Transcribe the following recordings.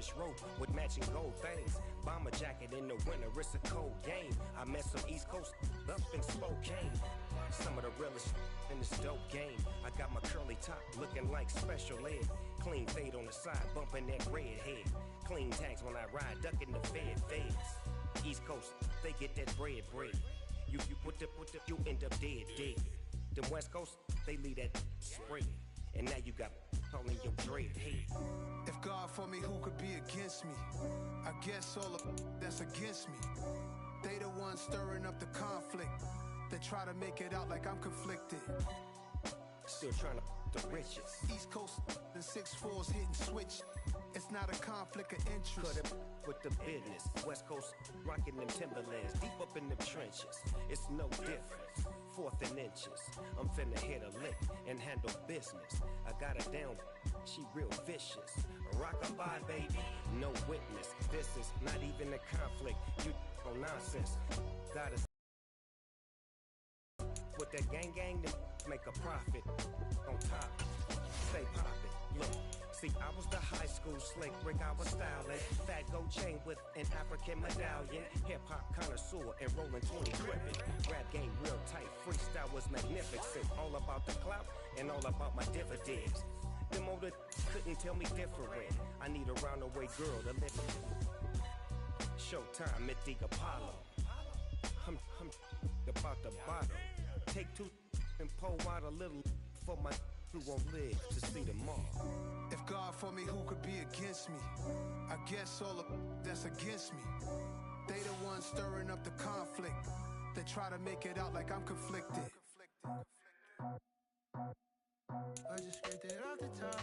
Spanish robe with matching gold things. Bomber jacket in the winter, it's a cold game. I met some East Coast up in Spokane. Some of the realest in this dope game. I got my curly top looking like special ed. Clean fade on the side, bumping that red head. Clean tags when I ride, ducking the feds. East Coast, they get that bread. You put the, you end up dead. Them West Coast, they leave that spread. And now you got calling your dread head. If God for me, who could be against me? I guess all of that's against me. They the ones stirring up the conflict. They try to make it out like I'm conflicted. Still trying to the riches. East Coast, the 6'4s hitting switch. It's not a conflict of interest. Cut it with the business. West Coast rocking them Timberlands, deep up in the trenches. It's no difference. 4th and inches. I'm finna hit a lick and handle business. I got her down, she real vicious. Rock-a-bye, baby, no witness. This is not even a conflict. You on nonsense. Gotta with that gang to make a profit. On top, stay poppin'. Look, see, I was the high school slick Rick, I was styling. Fat gold chain with an African medallion. Hip-hop connoisseur and rolling 20 gripping. Rap game real tight, freestyle was magnificent. All about the clout and all about my dividends. Them older couldn't tell me different. I need a roundaway girl to live in. Showtime at the Apollo. I'm about the bottle. Take 2 and pour out a little for my who won't live to see them all. If God for me, who could be against me? I guess all of that's against me. They the ones stirring up the conflict. They try to make it out like I'm conflicted. I just scraped it off the top,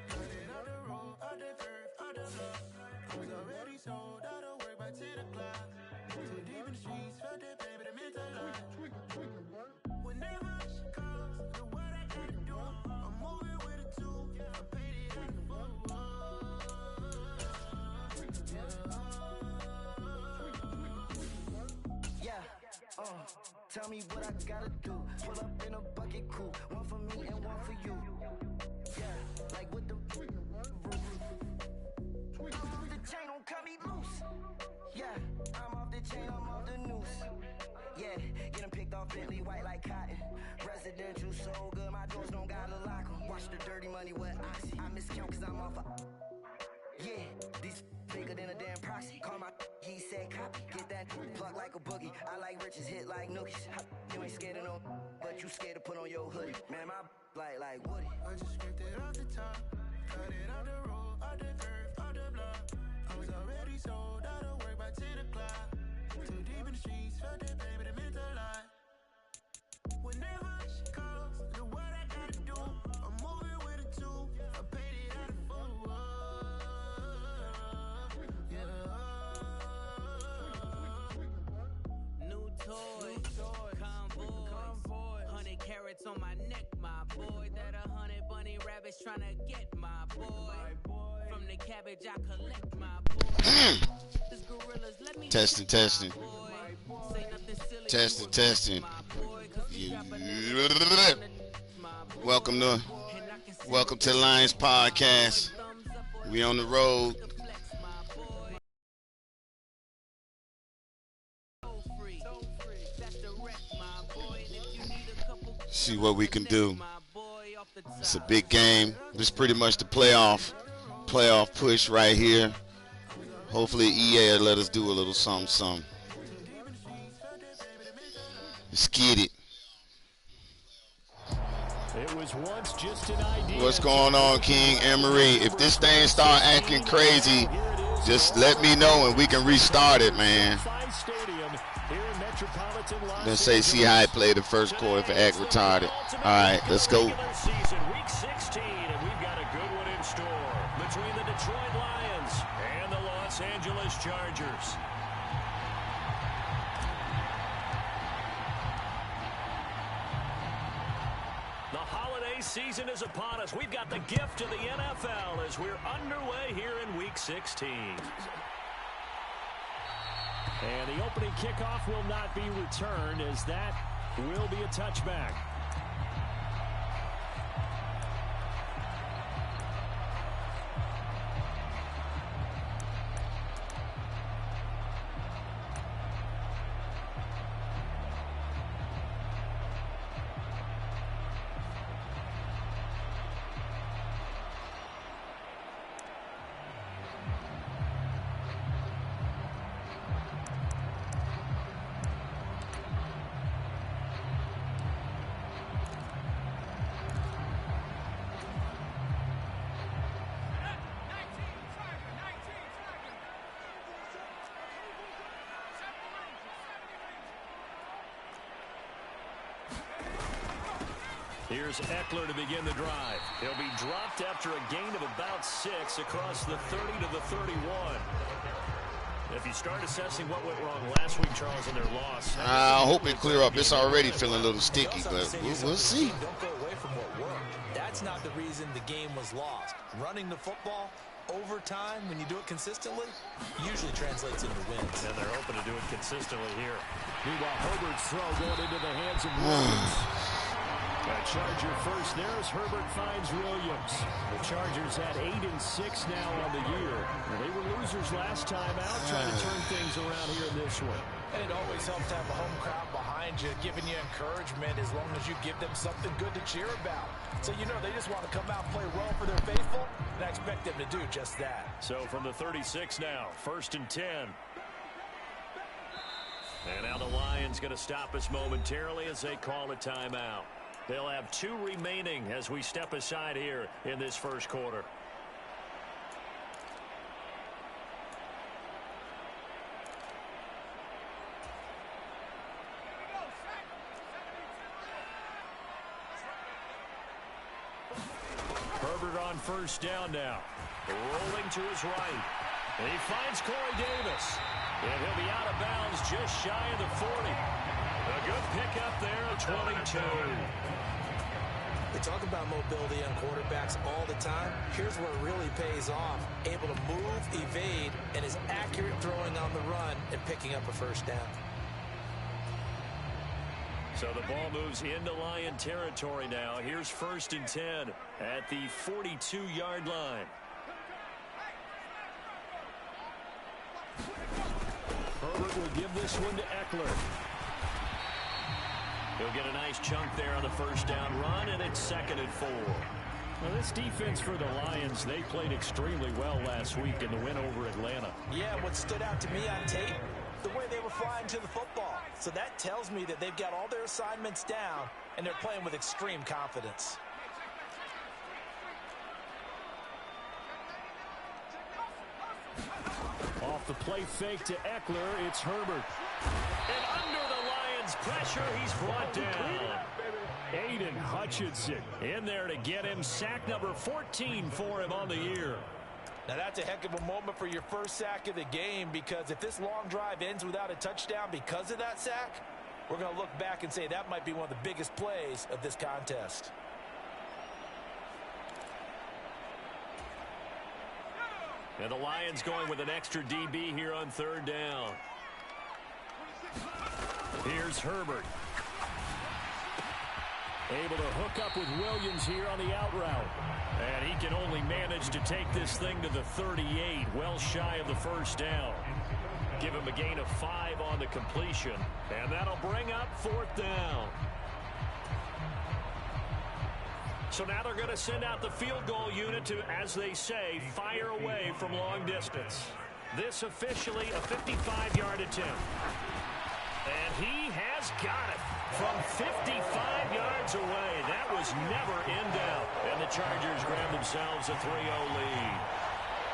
cut it out the road, out the curve, out the love. I was already sold out of work by 10 o'clock. Too deep in the streets, felt that baby, the mental lie. Whenever she calls, do what I gotta do. I'm moving with a 2, I paid it out the book. Yeah, tell me what I gotta do. Pull up in a bucket crew, one for me and one for you. Yeah, like with the roof. I'm off the chain, don't cut me loose. Yeah, I'm off the chain, I'm off the noose. Yeah, getting picked off Bentley white like cotton. Residential so good, my doors don't gotta lock 'em. Watch the dirty money with oxy. I miscount cause I'm off yeah, these bigger than a damn proxy. Call my he said copy. Get that plug like a boogie. I like riches, hit like nookies. You ain't scared of no, but you scared to put on your hoodie. Man, my like Woody. I just scraped it off the top, cut it out the road, out the curve, out the block. I was already sold out of work by 10 o'clock. Too deep in the streets, felt that baby, the mental lie. Whenever she calls, do what I gotta do. I'm moving with a 2, I paid it out of full. New toy, convoy, 100 carats on my neck, my boy. That 100 bunny rabbits tryna get my boy. From the cabbage I collect my boy. This gorillas, let me Testing. Testing. Welcome to the Lions Podcast. We on the road. See what we can do. It's a big game. This is pretty much the playoff push right here. Hopefully EA will let us do a little something. Let's get it. It was once just an idea. What's going on, King Emery? If this thing start acting crazy, just let me know and we can restart it, man. Let's see how I played the first quarter for act retarded. All right, let's go. Week 16, and we've got a good one in store between the Detroit Lions and the Los Angeles Chargers. The holiday season is upon us. We've got the gift of the NFL as we're underway here in Week 16. And the opening kickoff will not be returned, as that will be a touchback. Here's Eckler to begin the drive. He'll be dropped after a gain of about 6 across the 30 to the 31. If you start assessing what went wrong last week, Charles, in their loss. I hope it clear up. It's already feeling a little sticky, but we'll see. Don't go away from what worked. That's not the reason the game was lost. Running the football over time, when you do it consistently, usually translates into wins. And they're hoping to do it consistently here. Meanwhile, Herbert's throw going into the hands of Williams. A Charger first there as Herbert finds Williams. The Chargers had 8-6 now on the year. They were losers last time out, trying to turn things around here in this one. And it always helps to have a home crowd behind you, giving you encouragement as long as you give them something good to cheer about. So you know they just want to come out and play well for their faithful, and I expect them to do just that. So from the 36 now, 1st and 10. And now the Lions going to stop us momentarily as they call a timeout. They'll have 2 remaining as we step aside here in this first quarter. Herbert on first down now. Rolling to his right. And he finds Corey Davis. And he'll be out of bounds just shy of the 40. A good pickup there at 22. We talk about mobility on quarterbacks all the time. Here's where it really pays off. Able to move, evade, and is accurate throwing on the run and picking up a first down. So the ball moves into Lion territory now. Here's 1st and 10 at the 42-yard line. Herbert will give this one to Eckler. He'll get a nice chunk there on the first down run, and it's 2nd and 4. Well, this defense for the Lions, they played extremely well last week in the win over Atlanta. Yeah, what stood out to me on tape, the way they were flying to the football. So that tells me that they've got all their assignments down, and they're playing with extreme confidence. Off the play fake to Eckler, it's Herbert. And under the Lions' pressure, he's brought down. Aiden Hutchinson in there to get him. Sack number 14 for him on the year. Now that's a heck of a moment for your first sack of the game, because if this long drive ends without a touchdown because of that sack, we're going to look back and say that might be one of the biggest plays of this contest. And the Lions going with an extra DB here on 3rd down. Here's Herbert. Able to hook up with Williams here on the out route. And he can only manage to take this thing to the 38, well shy of the first down. Give him a gain of 5 on the completion. And that'll bring up 4th down. So now they're going to send out the field goal unit to, as they say, fire away from long distance. This officially a 55-yard attempt. And he has got it from 55 yards away. That was never in doubt. And the Chargers grab themselves a 3-0 lead.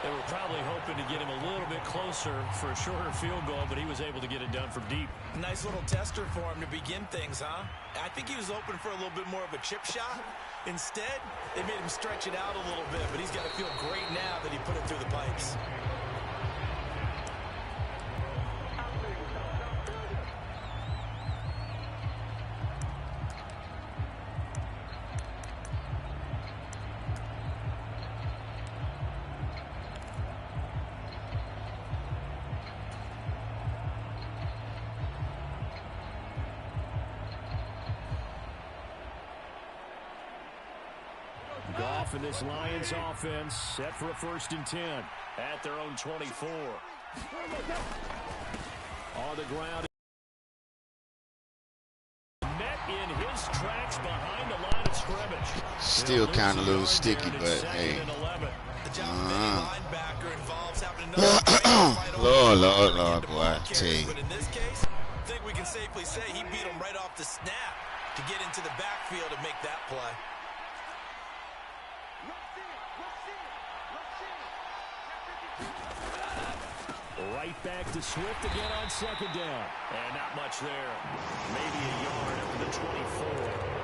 They were probably hoping to get him a little bit closer for a shorter field goal, but he was able to get it done from deep. Nice little tester for him to begin things, huh? I think he was open for a little bit more of a chip shot. Instead, they made him stretch it out a little bit, but he's got to feel great now that he put it through the pipes. Goff and this Lions offense set for a 1st and 10 at their own 24. On the ground. Met in his tracks behind the line of scrimmage. Still kind of a little sticky, but hey. Lord, boy, I tell you. But in this case, I think we can safely say he beat him right off the snap to get into the backfield and make that play. Right back to Swift again on 2nd down. And not much there. Maybe a yard up to the 24.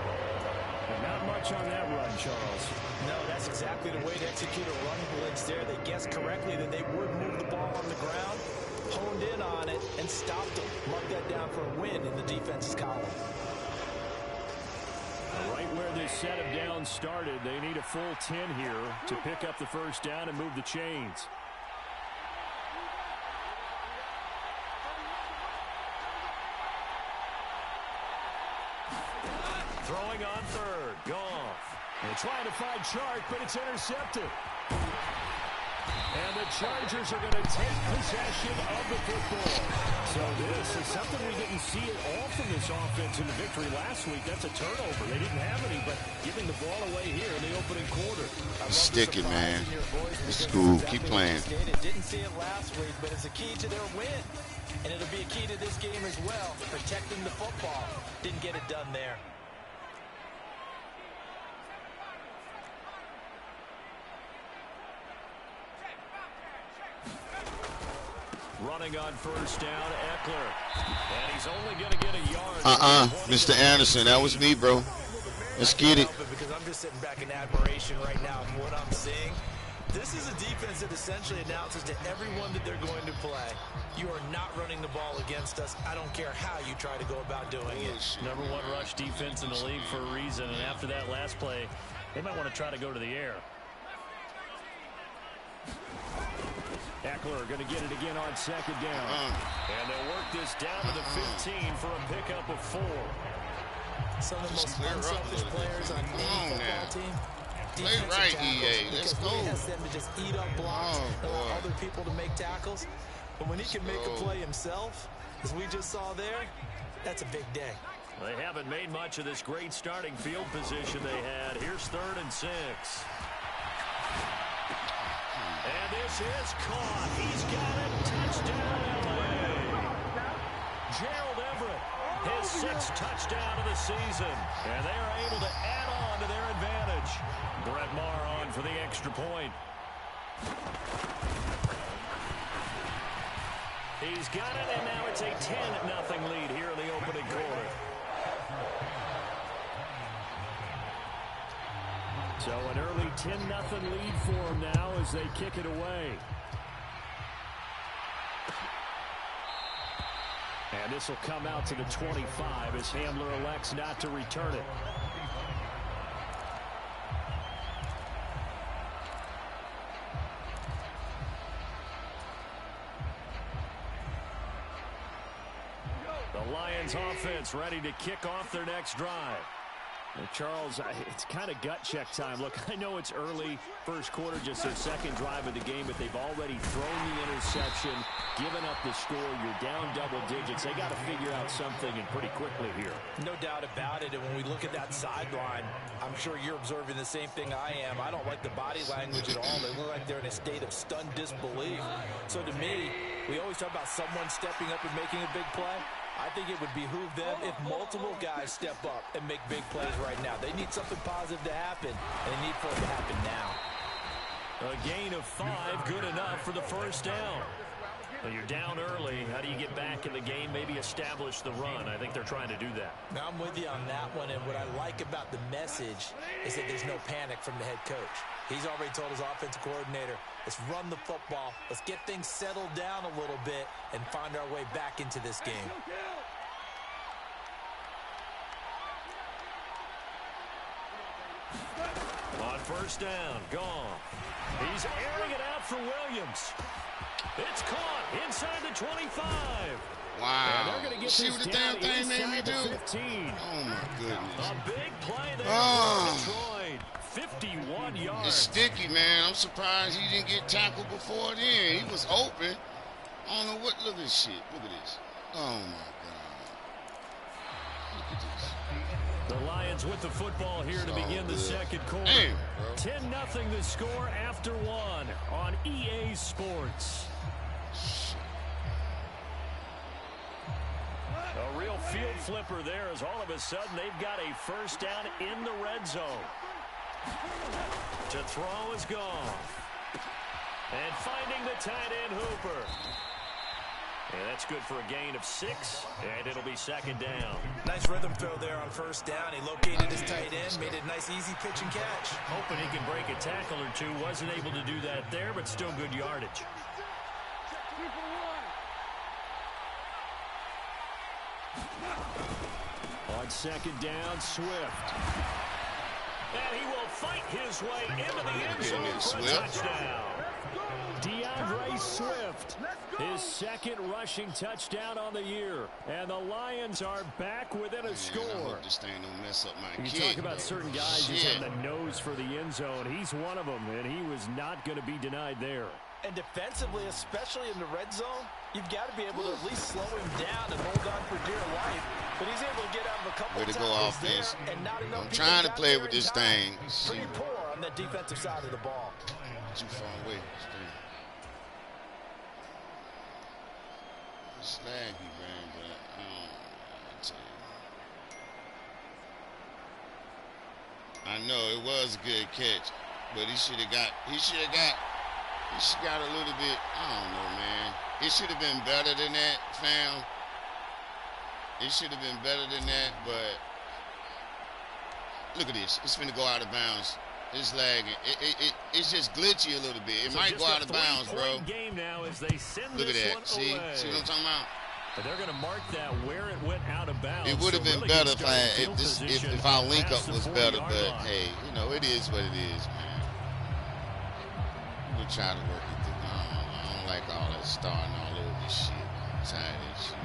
And Not much on that run, Charles. No, that's exactly the way to execute a run blitz there. They guessed correctly that they would move the ball on the ground, honed in on it, and stopped them. Mark that down for a win in the defense's column. Right where this set of downs started, they need a full 10 here to pick up the first down and move the chains. Throwing on third, Goff. They're trying to find Chark, but it's intercepted. And the Chargers are going to take possession of the football. So this is something we didn't see at all from this offense in the victory last week. That's a turnover. They didn't have any, but giving the ball away here in the opening quarter. Stick it, man. It's cool. Keep playing. Didn't see it last week, but it's a key to their win. And it'll be a key to this game as well. Protecting the football. Didn't get it done there. Running on first down, Eckler. And he's only going to get a yard. Mr. Anderson, that was me, bro. Let's get it. Because I'm just sitting back in admiration right now of what I'm seeing. This is a defense that essentially announces to everyone that they're going to play, you are not running the ball against us. I don't care how you try to go about doing it. Number one rush defense in the league for a reason. And after that last play, they might want to try to go to the air. Eckler going to get it again on second down. And they'll work this down to the 15 for a pickup of 4. Some of the most unselfish players on any football team. Play right, EA. Let's go. He has them to just eat up blocks, allow other people to make tackles. But when he can make a play himself, as we just saw there, that's a big day. They haven't made much of this great starting field position they had. Here's 3rd and 6. And this is caught. He's got it. Touchdown, LA. Gerald Everett, his 6th touchdown of the season. And they are able to add on to their advantage. Brett Maher on for the extra point. He's got it, and now it's a 10-0 lead here in the opening quarter. So an early 10-0 lead for them now as they kick it away. And this will come out to the 25 as Hamler elects not to return it. The Lions offense ready to kick off their next drive. Well, Charles, it's kind of gut check time. Look, I know it's early, first quarter, just their 2nd drive of the game, but they've already thrown the interception, given up the score. You're down double digits. They got to figure out something, and pretty quickly here. No doubt about it, and when we look at that sideline, I'm sure you're observing the same thing I am. I don't like the body language at all. They look like they're in a state of stunned disbelief. So to me, we always talk about someone stepping up and making a big play. I think it would behoove them if multiple guys step up and make big plays right now. They need something positive to happen, and they need for it to happen now. A gain of 5, good enough for the first down. Well, you're down early. How do you get back in the game? Maybe establish the run. I think they're trying to do that. Now, I'm with you on that one, and what I like about the message is that there's no panic from the head coach. He's already told his offensive coordinator, let's run the football, let's get things settled down a little bit and find our way back into this game. On first down, gone. He's airing it out for Williams. It's caught inside the 25. Wow. And they're get see what the damn thing made me do? 15. Oh, my goodness. A big play there for Detroit. 51 yards. It's sticky, man. I'm surprised he didn't get tackled before then. He was open. I don't know what. Look at this shit. Look at this. Oh, my God. Look at this. The Lions with the football here to begin the second quarter. 10-0 the score after 1 on EA Sports. A real field flipper there as all of a sudden they've got a first down in the red zone. To throw is gone. And finding the tight end Hooper. And that's good for a gain of 6, and it'll be second down. Nice rhythm throw there on first down. He located his tight end, made it a nice, easy pitch and catch. Hoping he can break a tackle or two. Wasn't able to do that there, but still good yardage. On second down, Swift. And he will fight his way into the end zone for a touchdown. DeAndre Swift, his second rushing touchdown on the year. And the Lions are back within a score. I hope this thing don't mess up my You kick, talk about certain guys just having the nose for the end zone. He's one of them, and he was not going to be denied there. And defensively, especially in the red zone, you've got to be able to at least slow him down and hold on for dear life. But he's able to get out of a couple tackles there, and not enough. I'm trying to play with this thing. Pretty poor on the defensive side of the ball. Too far away. It's laggy, man, but I tell you. I know it was a good catch, but he should have got a little bit, I don't know, man. It should have been better than that, fam. It should have been better than that, but look at this. It's finna go out of bounds. It's lagging. It's just glitchy a little bit. It might go out of bounds, bro. Game now as they send look at this that. one See? away. See what I'm talking about? But they're going to mark that where it went out of bounds. It would have been better if our link up was better, but hey, you know, it is what it is, man. We'll try to work it through. I don't like all that starting all over this shit. I'm tired of this shit.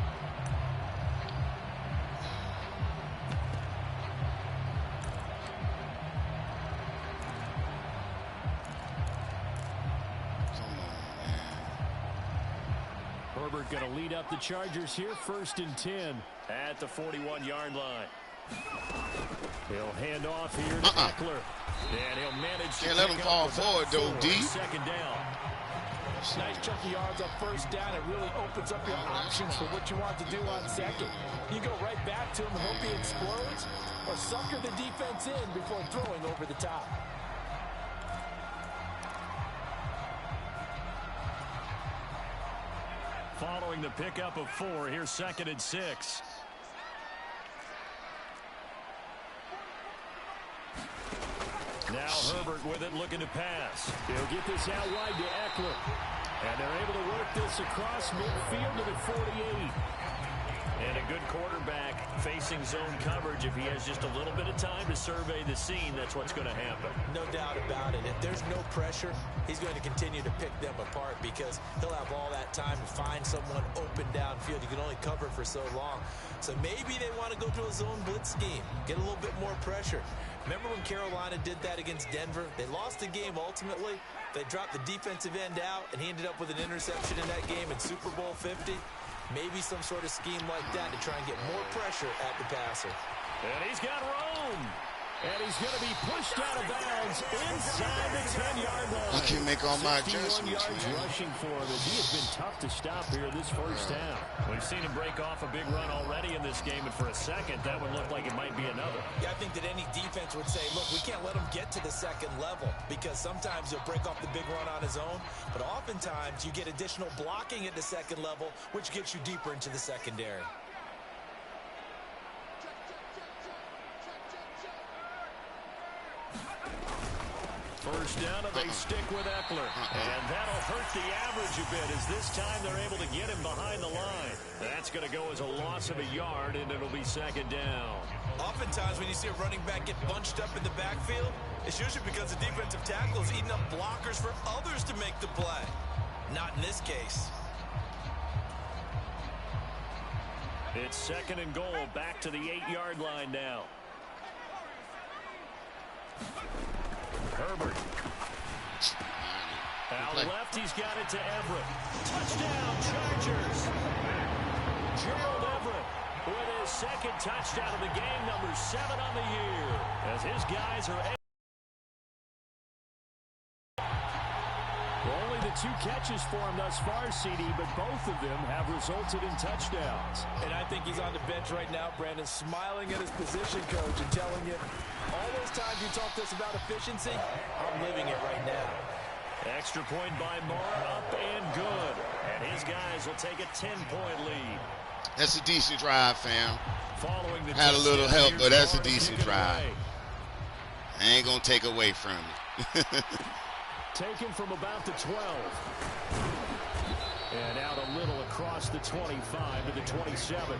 Herbert going to lead up the Chargers here, 1st and 10 at the 41-yard line. He'll hand off here to Eckler. And he'll manage to can't let him fall forward, though, D. Second down. Nice chunky yards on first down. It really opens up your options for what you want to do on second. You go right back to him and hope he explodes, or sucker the defense in before throwing over the top. Following the pickup of 4, here's 2nd and 6. Now Herbert with it, looking to pass. He'll get this out wide to Eckler. And they're able to work this across midfield to the 48. And a good quarterback facing zone coverage. If he has just a little bit of time to survey the scene, that's what's going to happen. No doubt about it. If there's no pressure, he's going to continue to pick them apart because he'll have all that time to find someone open downfield. You can only cover for so long. So maybe they want to go to a zone blitz scheme, get a little bit more pressure. Remember when Carolina did that against Denver? They lost the game ultimately. They dropped the defensive end out, and he ended up with an interception in that game in Super Bowl 50. Maybe some sort of scheme like that to try and get more pressure at the passer. And he's got room. And he's going to be pushed out of bounds inside the 10-yard line. I can make all my adjustments, 51 yards man. rushing for him as he has been tough to stop here this first half. We've seen him break off a big run already in this game, and for a second, that would look like it might be another. Yeah, I think that any defense would say, look, we can't let him get to the second level because sometimes he'll break off the big run on his own, but oftentimes you get additional blocking at the second level, which gets you deeper into the secondary. First down, and they stick with Eckler. And that'll hurt the average a bit as this time they're able to get him behind the line. That's going to go as a loss of a yard, and it'll be second down. Oftentimes when you see a running back get bunched up in the backfield, it's usually because the defensive tackle is eating up blockers for others to make the play. Not in this case. It's 2nd and goal, back to the 8-yard line now. Herbert. Out left, he's got it to Everett. Touchdown, Chargers. Gerald Everett with his 2nd touchdown of the game, number 7 on the year. As his guys are only the 2 catches for him thus far, CD, but both of them have resulted in touchdowns. And I think he's on the bench right now, Brandon, smiling at his position coach and telling you, all those times you talked to us about efficiency, I'm living it right now. Extra point by Moore, up and good. And his guys will take a 10-point lead. That's a decent drive, fam. Following the Had a little help, but that's a decent drive. Away. I ain't going to take away from it. Taken from about the 12. And out a little across the 25 to the 27.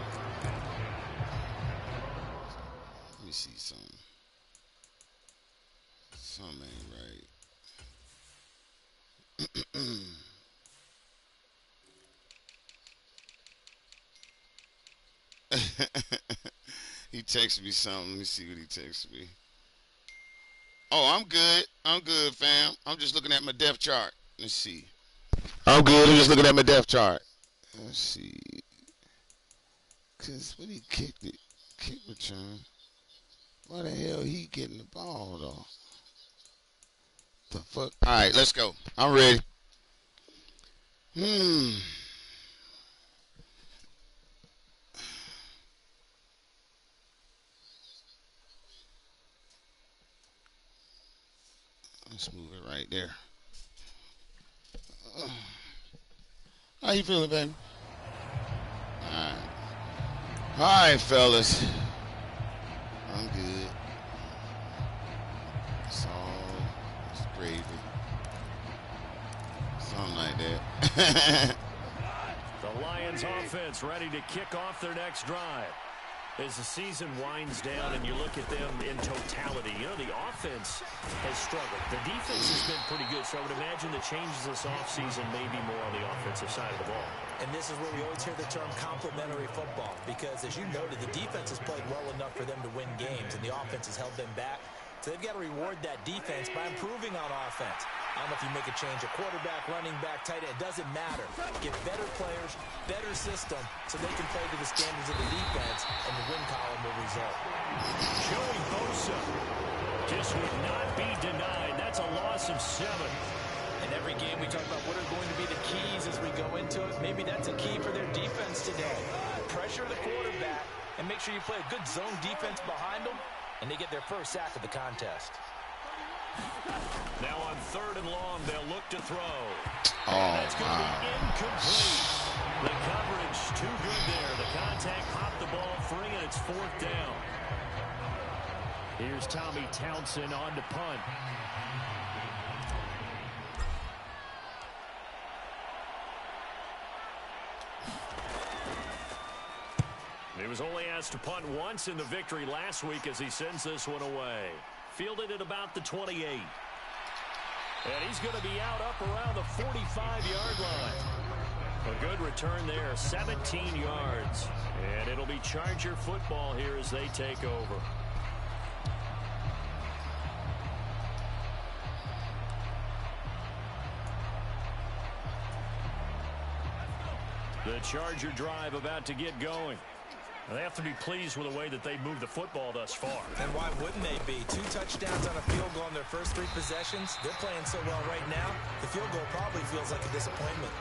Let me see something. Something ain't right. He texted me something. Let me see what he texted me. Oh, I'm good. I'm good, fam. I'm just looking at my depth chart. Let's see. I'm good. I'm just looking at my depth chart. Let's see. Because when he kicked it, kick return, why the hell he getting the ball, though? The fuck? All right, let's go. I'm ready. Let's move it right there. How you feeling, baby? All right, fellas. I'm good. It's gravy. Something like that. The Lions offense ready to kick off their next drive. As the season winds down and you look at them in totality, you know, the offense has struggled. The defense has been pretty good, so I would imagine the changes this offseason may be more on the offensive side of the ball. And this is where we always hear the term complementary football, because as you noted, the defense has played well enough for them to win games, and the offense has held them back. So they've got to reward that defense by improving on offense. I don't know if you make a change, a quarterback, running back, tight end, it doesn't matter. Get better players, better system, so they can play to the standards of the defense, and the win column will result. Joey Bosa just would not be denied. That's a loss of 7. In every game we talk about what are going to be the keys as we go into it. Maybe that's a key for their defense today. Pressure the quarterback and make sure you play a good zone defense behind them, and they get their first sack of the contest. Now on 3rd and long, they'll look to throw. Oh, that's going to be incomplete. The coverage too good there. The contact popped the ball free, and it's 4th down. Here's Tommy Townsend on to punt. He was only asked to punt once in the victory last week as he sends this one away. Fielded at about the 28. And he's going to be out up around the 45-yard line. A good return there, 17 yards. And it'll be Charger football here as they take over. The Charger drive about to get going. They have to be pleased with the way that they moved the football thus far. And why wouldn't they be? 2 touchdowns on a field goal on their first 3 possessions. They're playing so well right now, the field goal probably feels like a disappointment.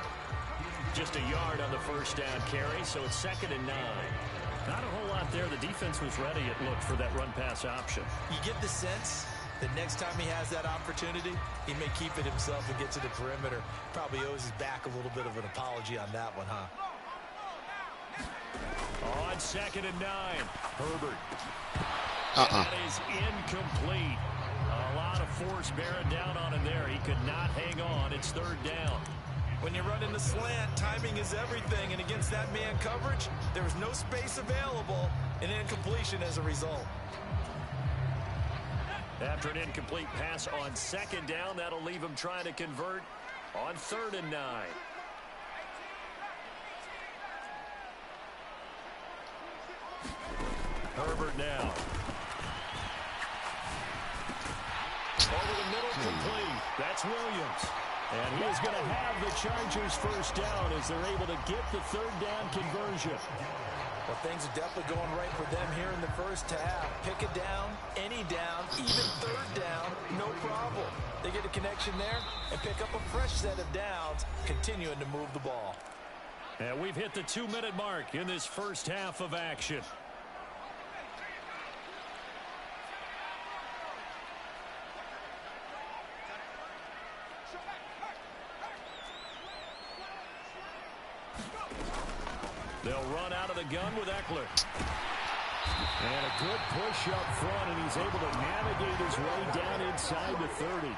Just a yard on the first down carry, so it's 2nd and 9. Not a whole lot there. The defense was ready, it looked, for that run-pass option. You get the sense that next time he has that opportunity, he may keep it himself and get to the perimeter. Probably owes his back a little bit of an apology on that one, huh? On 2nd and 9, Herbert. That is incomplete. A lot of force bearing down on him there. He could not hang on. It's 3rd down. When you run in the slant, timing is everything. And against that man coverage, there was no space available, and incompletion as a result. After an incomplete pass on 2nd down, that'll leave him trying to convert on 3rd and 9. Herbert now. Over the middle, complete. That's Williams. And he is going to have the Chargers first down as they're able to get the 3rd down conversion. Well, things are definitely going right for them here in the first half. Pick it down, any down, even 3rd down, no problem. They get a connection there and pick up a fresh set of downs, continuing to move the ball. And we've hit the 2-minute mark in this first half of action. They'll run out of the gun with Eckler. And a good push up front, and he's able to navigate his way down inside the 30.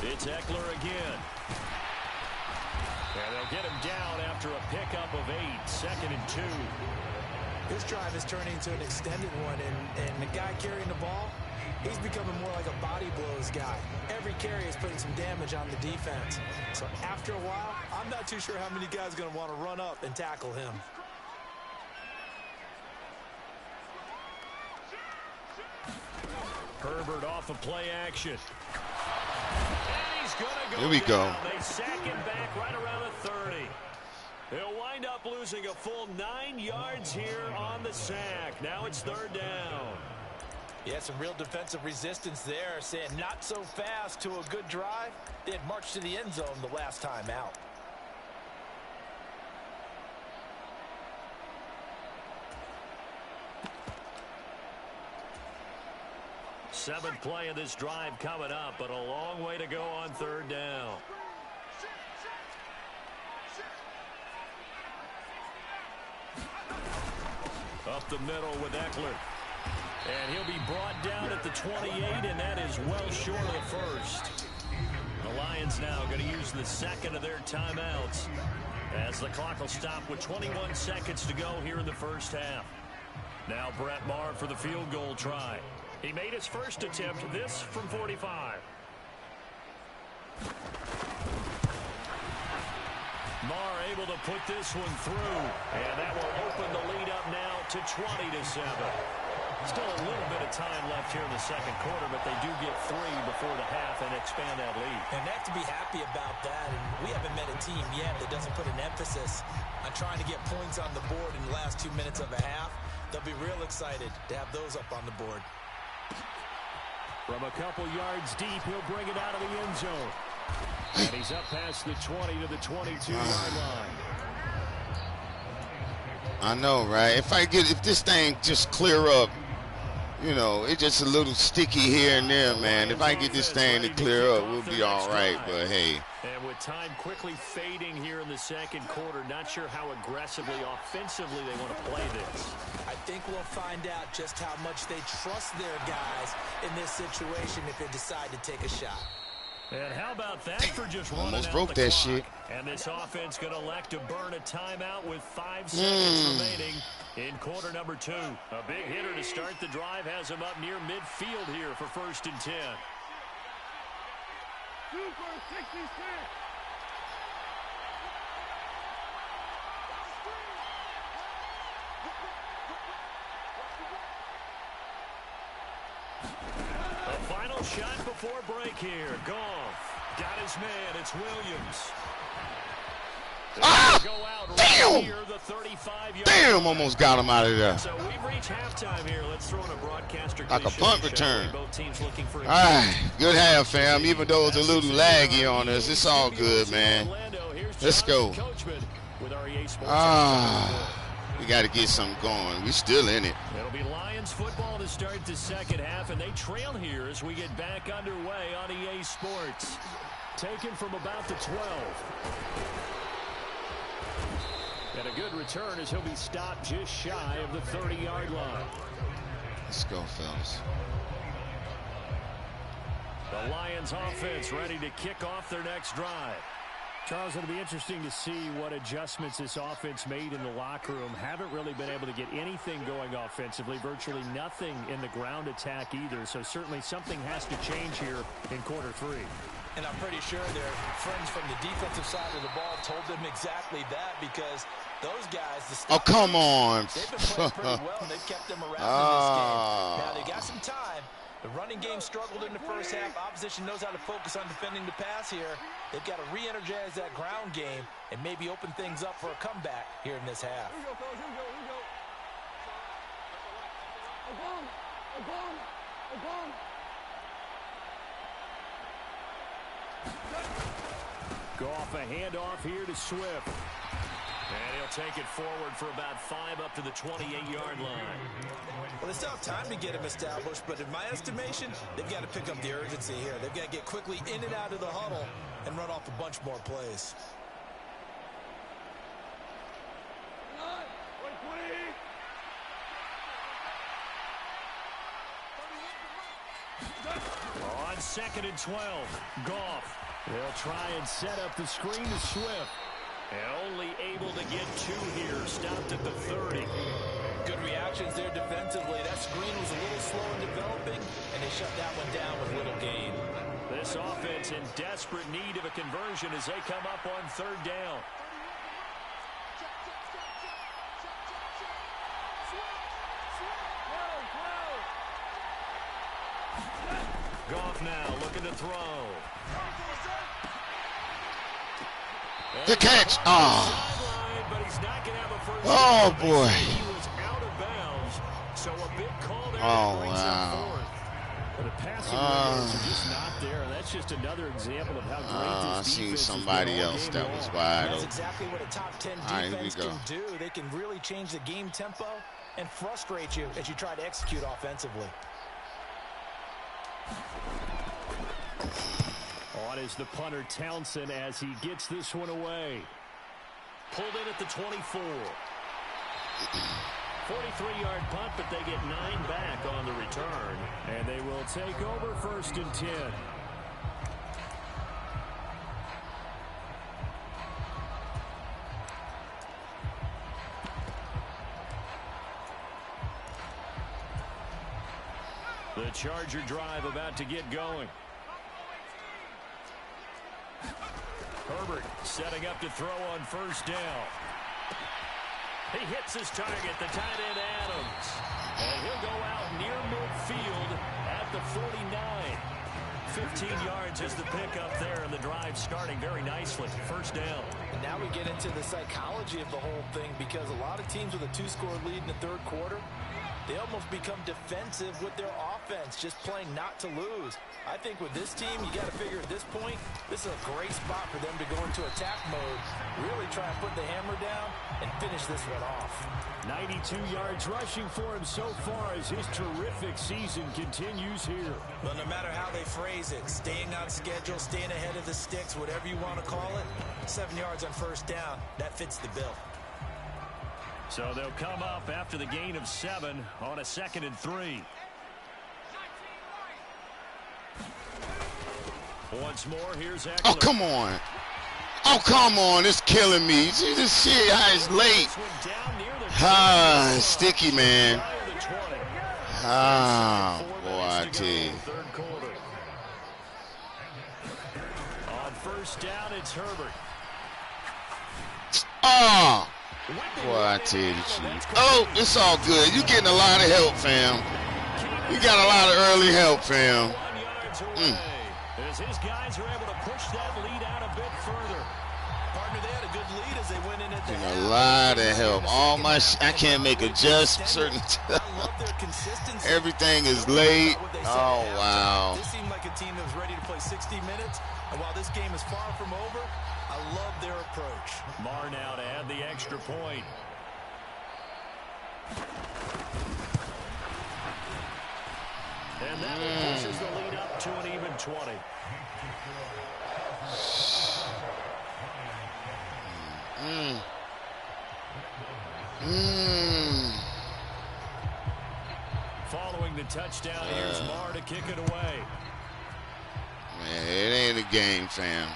It's Eckler again. And they'll get him down after a pickup of 8, 2nd and 2. This drive is turning into an extended one, and the guy carrying the ball, he's becoming more like a body blows guy. Every carry is putting some damage on the defense. So after a while, I'm not too sure how many guys are going to want to run up and tackle him. Herbert off of play action. And he's going to go Here we down. go. They sack him back right around the 30. He'll wind up losing a full 9 yards here on the sack. Now it's 3rd down. Yeah, some real defensive resistance there, saying not so fast to a good drive. They had marched to the end zone the last time out. Seventh play of this drive coming up, but a long way to go on 3rd down. Up the middle with Eckler. And he'll be brought down at the 28, and that is well short of the first. The Lions now going to use the 2nd of their timeouts as the clock will stop with 21 seconds to go here in the first half. Now Brett Maher for the field goal try. He made his first attempt, this from 45. Maher able to put this one through, and that will open the lead up now to 20-7. Still a little bit of time left here in the second quarter, but they do get 3 before the half and expand that lead. And they have to be happy about that. And we haven't met a team yet that doesn't put an emphasis on trying to get points on the board in the last 2 minutes of a half. They'll be real excited to have those up on the board. From a couple yards deep, he'll bring it out of the end zone. And he's up past the 20 to the 22-yard line. I know, right? If this thing just clear up, you know, it's just a little sticky here and there, man. If I get this thing to clear up, we'll be all right. But hey. And with time quickly fading here in the second quarter, not sure how aggressively, offensively they want to play this. I think we'll find out just how much they trust their guys in this situation if they decide to take a shot. And how about that for just running almost out broke the that clock? shit. And this offense going to elect to burn a timeout with 5 seconds remaining in quarter number 2. A big hitter to start the drive has him up near midfield here for 1st and 10. Super 66. A final shot before break here. Goff got his man. It's Williams. Ah! Go out Damn! right here, the 35-yard Damn, almost got him out of there. So we've reached halftime here. Let's throw in a broadcaster Like a punt return. Both teams looking for All right, good half, fam. Even though it's a little laggy on us, it's all good, man. Let's go. We got to get something going. We still in it. It'll be Lions football to start the second half, and they trail here as we get back underway on EA Sports. Taken from about the 12. And a good return as he'll be stopped just shy of the 30-yard line. Let's go, fellas. The Lions offense ready to kick off their next drive. Charles, it'll be interesting to see what adjustments this offense made in the locker room. Haven't really been able to get anything going offensively, virtually nothing in the ground attack either. So certainly something has to change here in quarter 3. And I'm pretty sure their friends from the defensive side of the ball told them exactly that, because those guys, oh, come on. They've been playing pretty well, and they've kept them around in this game. Now, they got some time. The running game struggled in the first half. Opposition knows how to focus on defending the pass here. They've got to re-energize that ground game and maybe open things up for a comeback here in this half. Here we go, fellas. Here we go. Here we go. A bomb. Go off a handoff here to Swift. And he'll take it forward for about 5 up to the 28-yard line. Well, they still have time to get him established, but in my estimation, they've got to pick up the urgency here. They've got to get quickly in and out of the huddle and run off a bunch more plays. On 2nd and 12, Goff. They'll try and set up the screen to Swift. And only able to get 2 here. Stopped at the 30. Good reactions there defensively. That screen was a little slow in developing, and they shut that one down with little gain. This offense in desperate need of a conversion as they come up on 3rd down. Goff now looking to throw. Good catch. Oh, boy. Oh, wow. The passing windows are just not there. That's just another example of how great this defense is. I seen somebody else that was wide open. That's exactly what a top 10 defense can do. They can really change the game tempo and frustrate you as you try to execute offensively. On is the punter Townsend as he gets this one away. Pulled in at the 24. 43-yard punt, but they get 9 back on the return. And they will take over 1st and 10. The Charger drive about to get going. Herbert setting up to throw on 1st down. He hits his target, the tight end Adams. And he'll go out near midfield at the 49. 15 yards is the pickup there, and the drive starting very nicely. 1st down. And now we get into the psychology of the whole thing, because a lot of teams with a 2-score lead in the 3rd quarter, they almost become defensive with their offense, just playing not to lose. I think with this team, you got to figure at this point, this is a great spot for them to go into attack mode, really try and put the hammer down and finish this one off. 92 yards rushing for him so far as his terrific season continues here. Well, no matter how they phrase it, staying on schedule, staying ahead of the sticks, whatever you want to call it, 7 yards on 1st down, that fits the bill. So they'll come up after the gain of 7 on a 2nd and 3. Once more, here's Eckler. Oh, come on. Oh, come on. It's killing me. See this shit, how it's late. Ah, sticky, man. Ah, boy, I tell you. On 1st down, it's Herbert. Oh. Boy, I tell you the truth. Oh, it's all good. You're getting a lot of help, fam. You got a lot of early help, fam. As his guys are able to push that lead out a bit further. Partner, they had a good lead as they went in at the a lot of help. All my I can't make adjust certain everything is late. Oh, wow. This seemed like a team that was ready to play 60 minutes. And while this game is far from over, I love their approach. Marr now to add the extra point. And that pushes the lead up to an even 20. Following the touchdown, here's Marr to kick it away. Man, it ain't a game, fam.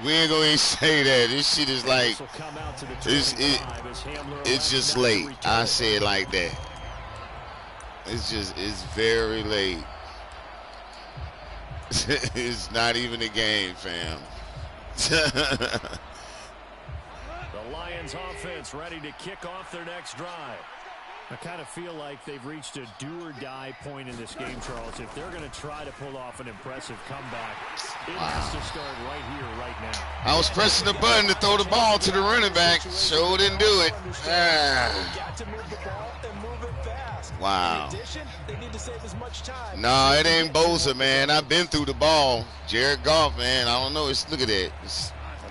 We ain't gonna even say that. This shit is like, it's just late. I say it like that. It's very late. It's not even a game, fam. The Lions offense ready to kick off their next drive. I kind of feel like they've reached a do-or-die point in this game, Charles. If they're going to try to pull off an impressive comeback, it has to start right here, right now. I was pressing the button to throw the ball to the running back. Sure didn't do it. Wow. No, it ain't Bosa, man. I've been through the ball. Jared Goff, man. I don't know. Look at that.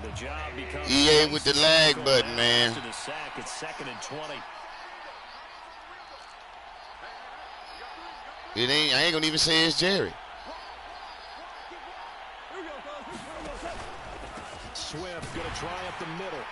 And the job becomes EA with the lag button, man. After the sack, it's 2nd and 20. It ain't. I ain't gonna even say it's Jerry. Swift going to try up the middle.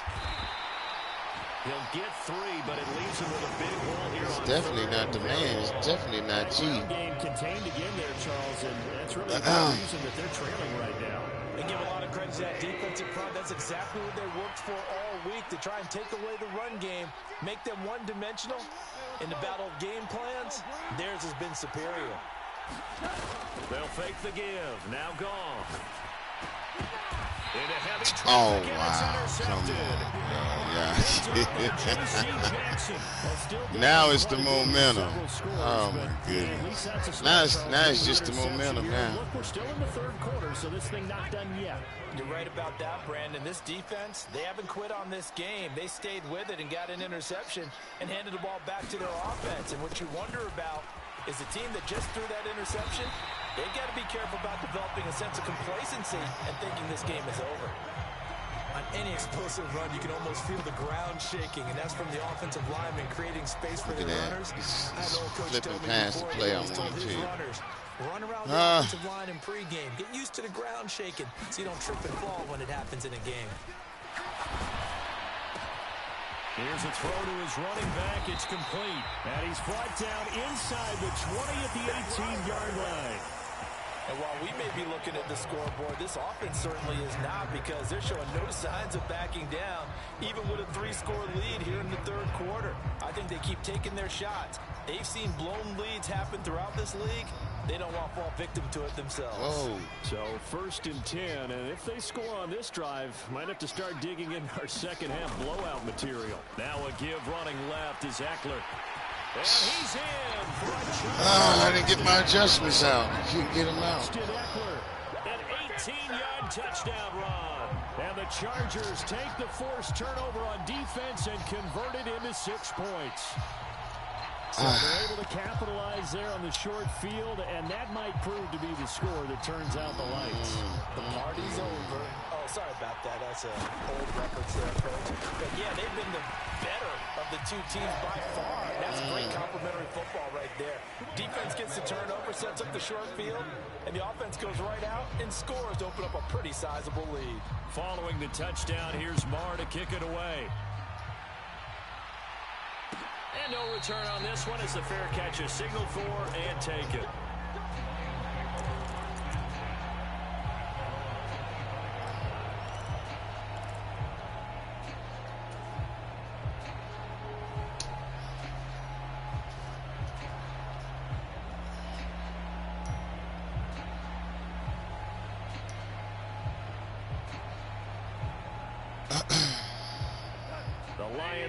He'll get 3, but it leaves him with a big hole here. It's definitely not the man. It's definitely not G. Game contained again there, Charles, and that's really the reason that they're trailing right now. They give a lot of credit to that defensive front. That's exactly what they worked for all week, to try and take away the run game, make them one-dimensional. In the battle of game plans, theirs has been superior. They'll fake the give. Now gone. Oh, wow. Come on. Now it's the momentum. Oh, my goodness. Now it's just the momentum now. We're still in the 3rd quarter, so this thing not done yet. You're right about that, Brandon. This defense, they haven't quit on this game. They stayed with it and got an interception and handed the ball back to their offense. And what you wonder about is the team that just threw that interception, they got to be careful about developing a sense of complacency and thinking this game is over. On any explosive run, you can almost feel the ground shaking, and that's from the offensive lineman creating space for their runners. I know Coach told me before he always told his runners, run around the offensive line in pregame. Get used to the ground shaking so you don't trip and fall when it happens in a game. Here's a throw to his running back. It's complete. And he's brought down inside the 20 at the 18-yard line. And while we may be looking at the scoreboard, this offense certainly is not, because they're showing no signs of backing down, even with a 3-score lead here in the 3rd quarter. I think they keep taking their shots. They've seen blown leads happen throughout this league. They don't want to fall victim to it themselves. Whoa. So 1st and 10, and if they score on this drive, might have to start digging in our second-half blowout material. Now a give running left is Eckler. And he's in for a I didn't get my adjustments out. I couldn't get them out. An 18-yard touchdown run. And the Chargers take the forced turnover on defense and convert it into 6 points. So they're able to capitalize there on the short field, and that might prove to be the score that turns out the lights. The party's over. Oh, sorry about that. That's an old record there, Coach. But, yeah, they've been the better of the 2 teams by far. That's great complimentary football right there. Defense gets the turnover, sets up the short field, and the offense goes right out and scores to open up a pretty sizable lead. Following the touchdown, here's Marr to kick it away. And no return on this one as the fair catch is signaled for and taken.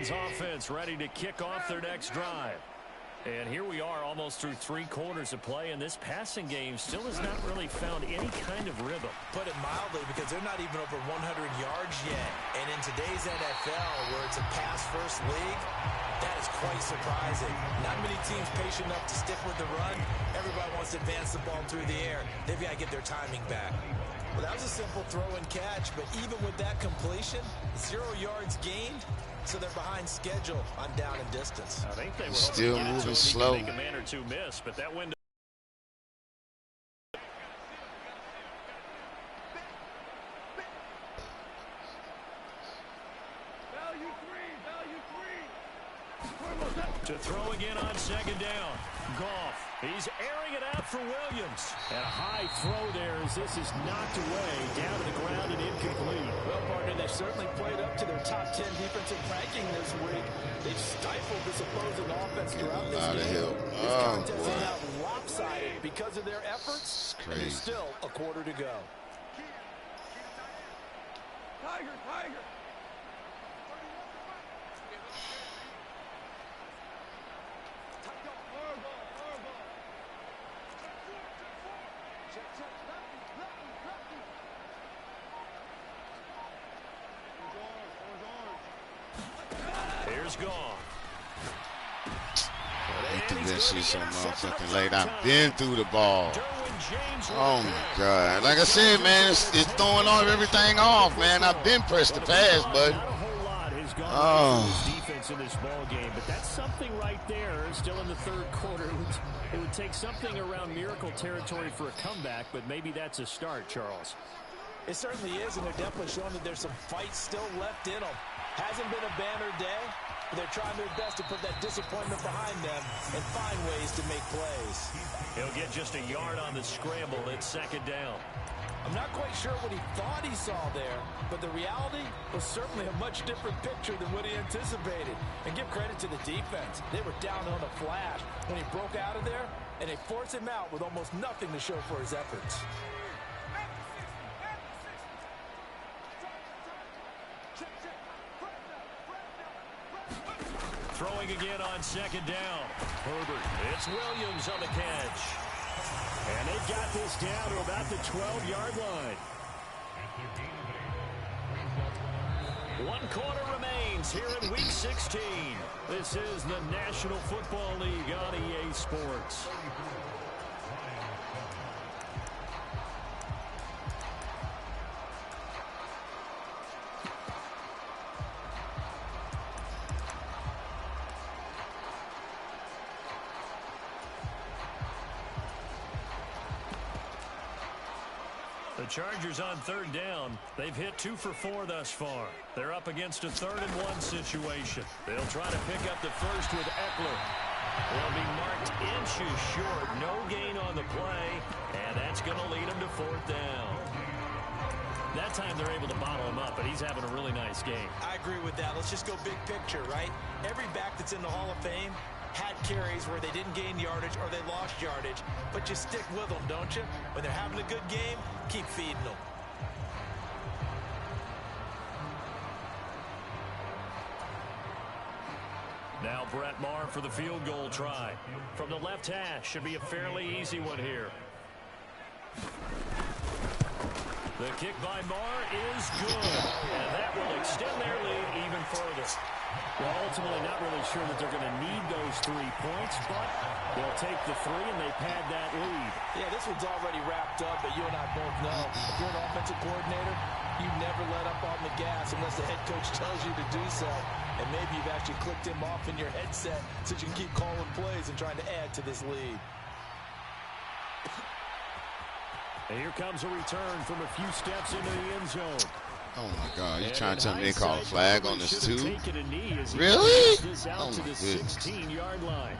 Offense ready to kick off their next drive. And here we are almost through 3 quarters of play, and this passing game still has not really found any kind of rhythm. Put it mildly, because they're not even over 100 yards yet. And in today's NFL, where it's a pass-first league, that is quite surprising. Not many teams patient enough to stick with the run. Everybody wants to advance the ball through the air. They've got to get their timing back. Well, that was a simple throw and catch, but even with that completion, 0 yards gained, so they're behind schedule on down and distance. I think they were still moving slow. Make a man or 2 miss, but that window. To throw again on 2nd down. Goff. He's airing it out for Williams. And a high throw there as this is knocked away, down to the ground and incomplete. Well, partner, they've certainly played up to their top 10 defensive ranking this week. They've stifled this opposing offense throughout this game. This contest is now lopsided because of their efforts. And there's still a quarter to go. Tiger, Tiger. Here's gone. I hate to see so motherfucking late. I've been through the ball. Oh my God! Like I said, man, it's throwing everything off, man. I've been pressed the pass, but Not a whole lot has gone into his defense in this ball game, but that's something right there. Still in the third quarter, it would take something around miracle territory for a comeback, but maybe that's a start, Charles. It certainly is, and they're definitely showing that there's some fight still left in them. Hasn't been a banner day, but they're trying their best to put that disappointment behind them and find ways to make plays. He'll get just a yard on the scramble. It's second down. I'm not quite sure what he thought he saw there, but the reality was certainly a much different picture than what he anticipated. And give credit to the defense. They were down on a flash when he broke out of there, and they forced him out with almost nothing to show for his efforts. Throwing again on second down. Herbert. It's Williams on the catch. And they've got this down to about the 12-yard line. 1 quarter remains here in Week 16. This is the National Football League on EA Sports. The Chargers on third down. They've hit 2 for 4 thus far. They're up against a 3rd and 1 situation. They'll try to pick up the first with Eckler. They'll be marked inches short. No gain on the play, and that's going to lead them to 4th down. That time they're able to bottle him up, but he's having a really nice game. I agree with that. Let's just go big picture, right? Every back that's in the Hall of Fame had carries where they didn't gain yardage or they lost yardage, but you stick with them, don't you? When they're having a good game, keep feeding them. Now Brett Maher for the field goal try. From the left hash, should be a fairly easy one here. The kick by Maher is good, and that will extend their lead even further. Well, ultimately not really sure that they're going to need those 3 points, but they'll take the 3 and they pad that lead. Yeah, this one's already wrapped up, but you and I both know if you're an offensive coordinator, you never let up on the gas unless the head coach tells you to do so. And maybe you've actually clicked him off in your headset so you can keep calling plays and trying to add to this lead. And here comes a return from a few steps into the end zone. oh my God, you trying to tell me they call a flag on this too? Really? Oh my goodness. 16-yard line.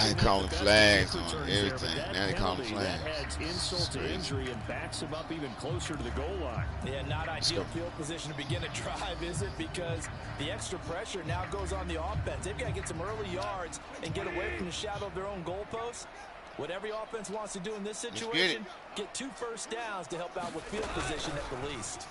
They calling flags on everything. Now they calling flags. That adds insult to injury and backs him up even closer to the goal line. Yeah, not ideal field position to begin a drive, is it? Because the extra pressure now goes on the offense. They've got to get some early yards and get away from the shadow of their own goalposts. What every offense wants to do in this situation, get 2 first downs to help out with field position at the least.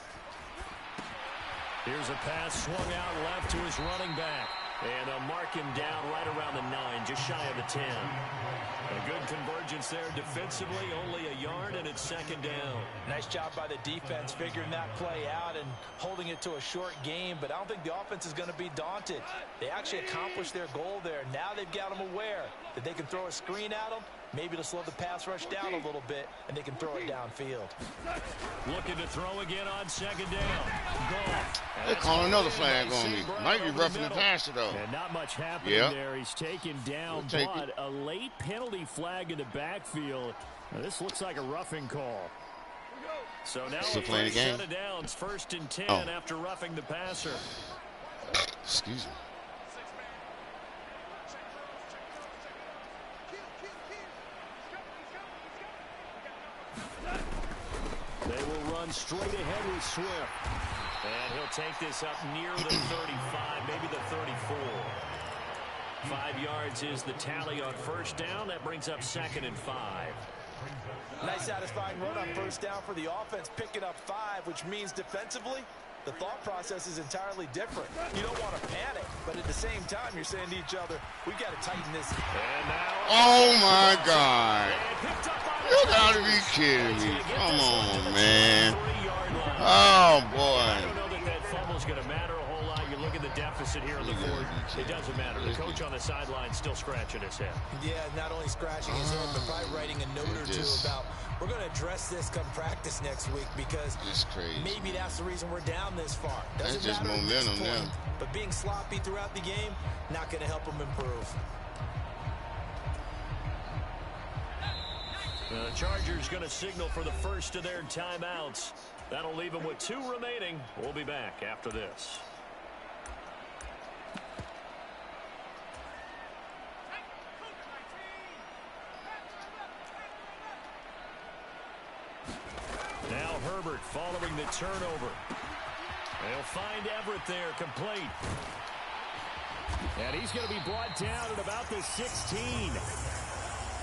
Here's a pass swung out left to his running back. And they'll mark him down right around the 9, just shy of the 10. A good convergence there defensively, only a yard, and it's second down. Nice job by the defense figuring that play out and holding it to a short game, but I don't think the offense is going to be daunted. They actually accomplished their goal there. Now they've got them aware that they can throw a screen at them, maybe to slow the pass rush down a little bit, and they can throw it downfield. Looking to throw again on second down. They're calling another flag on me. Might be roughing the passer, though. And not much happening there. He's taken down, but a late penalty flag in the backfield. Now, this looks like a roughing call. So now still playing the game. Set of downs, 1st and 10 after roughing the passer. Excuse me. They will run straight ahead with Swift. And he'll take this up near the 35, maybe the 34. 5 yards is the tally on first down. That brings up 2nd and 5. Nice satisfying run on first down for the offense, picking up 5, which means defensively, the thought process is entirely different. You don't want to panic, but at the same time, you're saying to each other, we've got to tighten this. And now, oh, my God. You got to be kidding me. Come on, man. Oh, boy. I don't know that fumble's going to matter a whole lot. You look at the deficit here in the fourth. It doesn't matter. The coach on the sideline still scratching his head. Yeah, not only scratching his head, but probably writing a note or two about, we're going to address this come practice next week because maybe that's the reason we're down this far. Doesn't that's just matter momentum point, now. But being sloppy throughout the game, not going to help them improve. The Chargers going to signal for the first of their timeouts. That'll leave them with 2 remaining. We'll be back after this. Now Herbert following the turnover. They'll find Everett there, complete. And he's going to be brought down at about the 16.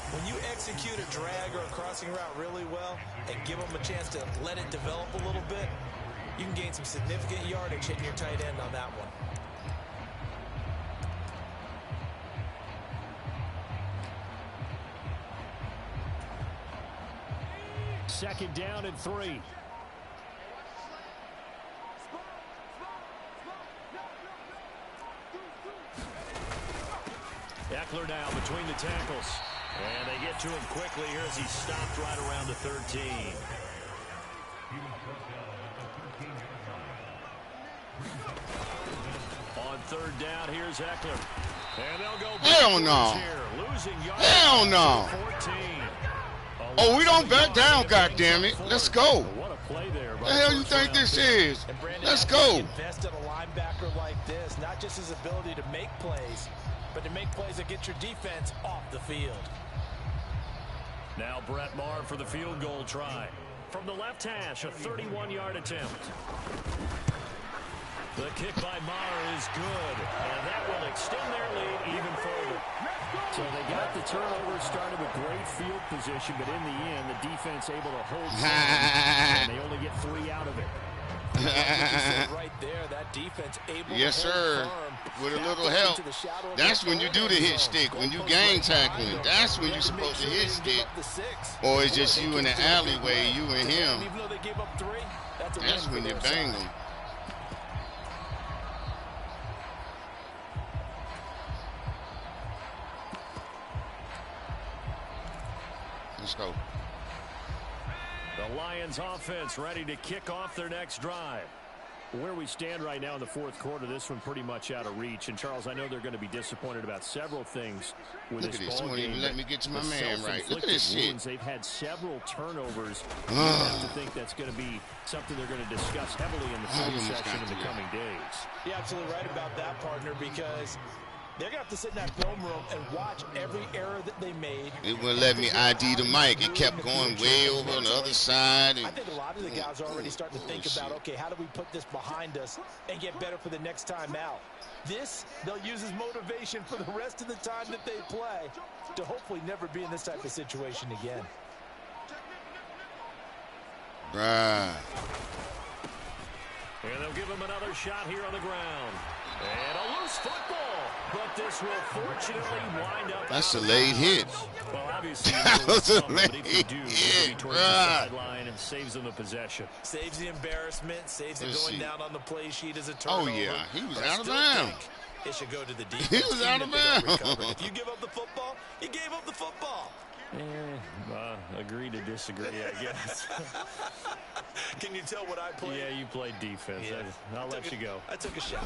When you execute a drag or a crossing route really well and give them a chance to let it develop a little bit, you can gain some significant yardage hitting your tight end on that one. Second down and 3. Eckler now between the tackles. And they get to him quickly here as he's stopped right around the 13. On third down, here's Eckler. And they'll go hell no. Here, losing yards. Hell no. 14. Oh, we don't back down, goddammit. Let's go. What a play there. What the hell you think this is? Let's go. Invest in a linebacker like this, not just his ability to make plays, but to make plays that get your defense off the field. Now Brett Maher for the field goal try. From the left hash, a 31-yard attempt. The kick by Maher is good, and that will extend their lead even further. So they got the turnover, started with great field position, but in the end, the defense able to hold and they only get 3 out of it. Right there, that defense able yes, to sir. With a little help. That's when you do the hit stick. When you gang tackling, that's when you're supposed to hit stick. Or it's just you in the alleyway, you and him. That's when you bang them. Let's go. The Lions offense ready to kick off their next drive. Where we stand right now in the fourth quarter, this one pretty much out of reach. And, Charles, I know they're going to be disappointed about several things with Look this at this. ball Won't game. even let me get to my man right. Look at this shit. They've had several turnovers. You have to think that's going to be something they're going to discuss heavily in the film section in the coming days. You're absolutely right about that, partner, because they're going to have to sit in that film room and watch every error that they made. It wouldn't let me ID the mic. It kept going way over on the other side. I think a lot of the guys are already starting to think about, okay, how do we put this behind us and get better for the next time out? This, they'll use as motivation for the rest of the time that they play to hopefully never be in this type of situation again. Right. And they'll give him another shot here on the ground. And a loose football, but this will fortunately wind up. That's a late hit. Well, obviously, that was a late hit, towards the sideline and saves them the possession. Saves the embarrassment, saves it going down on the play sheet as a turnover. Oh, yeah, he was out of bounds. It should go to the defense. He was out of bounds. If you give up the football, you gave up the football. Agree to disagree, I guess. Can you tell what I played? Yeah, you played defense. Yeah. I'll let you go. I took a shot.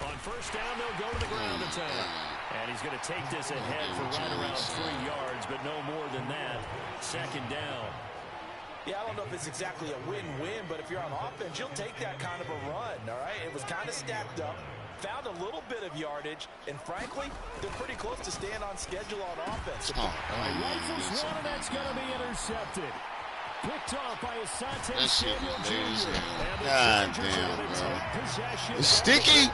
On first down, they'll go to the ground attack. And he's going to take this ahead for right around 3 yards, but no more than that. Second down. Yeah, I don't know if it's exactly a win-win, but if you're on offense, you'll take that kind of a run, all right? It was kind of stacked up. Found a little bit of yardage, and frankly, they're pretty close to staying on schedule on offense. Rifles one, and that's going to be intercepted. Picked off by Asante Samuel Jr. God damn, bro. It's sticky.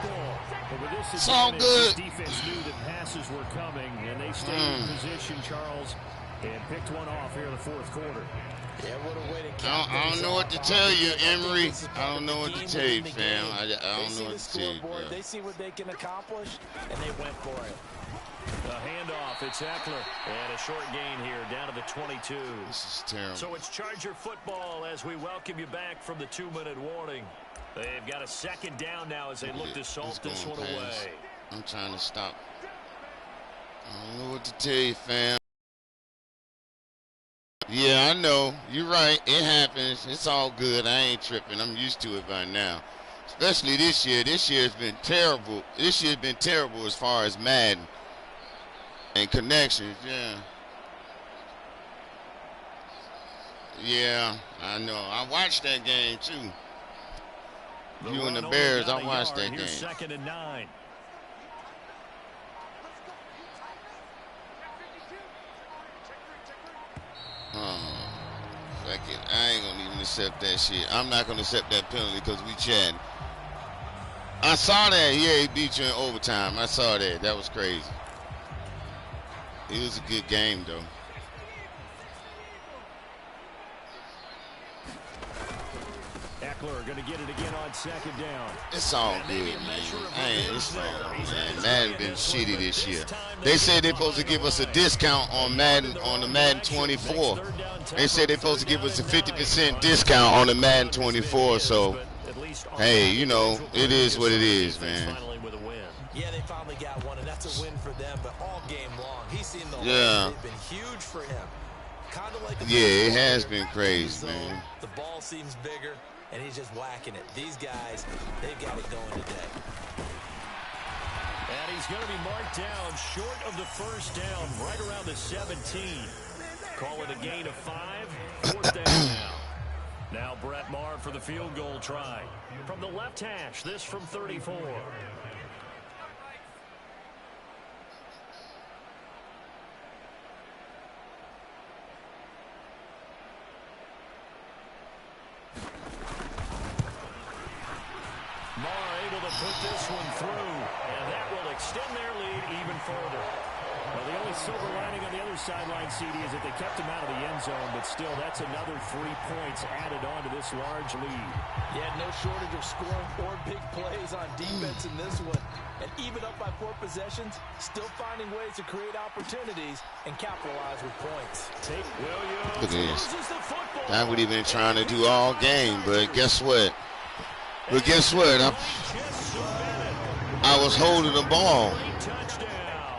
It's all good. Defense knew that passes were coming, and they stayed in position, Charles, and picked one off here in the fourth quarter. Yeah, what a way to I don't know what to tell you, Emery. I don't know what to tell you, fam. I don't know what to tell you, bro. They see what they can accomplish, and they went for it. The handoff, it's Eckler. And a short gain here, down to the 22. This is terrible. So it's Charger football as we welcome you back from the 2-minute warning. They've got a second down now as they look to salt this one away. I'm trying to stop. I don't know what to tell you, fam. Yeah, I know. You're right. It happens. It's all good. I ain't tripping. I'm used to it by now. Especially this year. This year's been terrible. This year's been terrible as far as Madden and connections. Yeah. Yeah, I know. I watched that game, too. You and the Bears, I watched that game. Second and 9. Fuck it. I ain't gonna even accept that shit. I'm not gonna accept that penalty because we chatting. I saw that. Yeah, he beat you in overtime. I saw that. That was crazy. It was a good game, though. Eckler going to get it again on second down. It's all good, man. It's all man. Madden been shitty this year. They said they're supposed to give us a discount on Madden, on the Madden 24. They said they're supposed to give us a 50% discount on the Madden 24. So, hey, you know, it is what it is, man. Yeah, they finally got one, and that's a win for them. But all game long, he's seen the they've been huge for him. Kind of like it has been crazy, man. The ball seems bigger, and he's just whacking it. These guys, they've got it going today. And he's going to be marked down short of the first down, right around the 17. Call it a gain of 5. Fourth down now. Now Brett Maher for the field goal try. From the left hash, this from 34. Put this one through, and that will extend their lead even further. Well, the only silver lining on the other sideline, CD, is that they kept him out of the end zone, but still, that's another 3 points added on to this large lead. Yeah, no shortage of scoring or big plays on defense in this one. And even up by 4 possessions, still finding ways to create opportunities and capitalize with points. Look at this. That's what he's been trying to do all game, but guess what? I was holding the ball,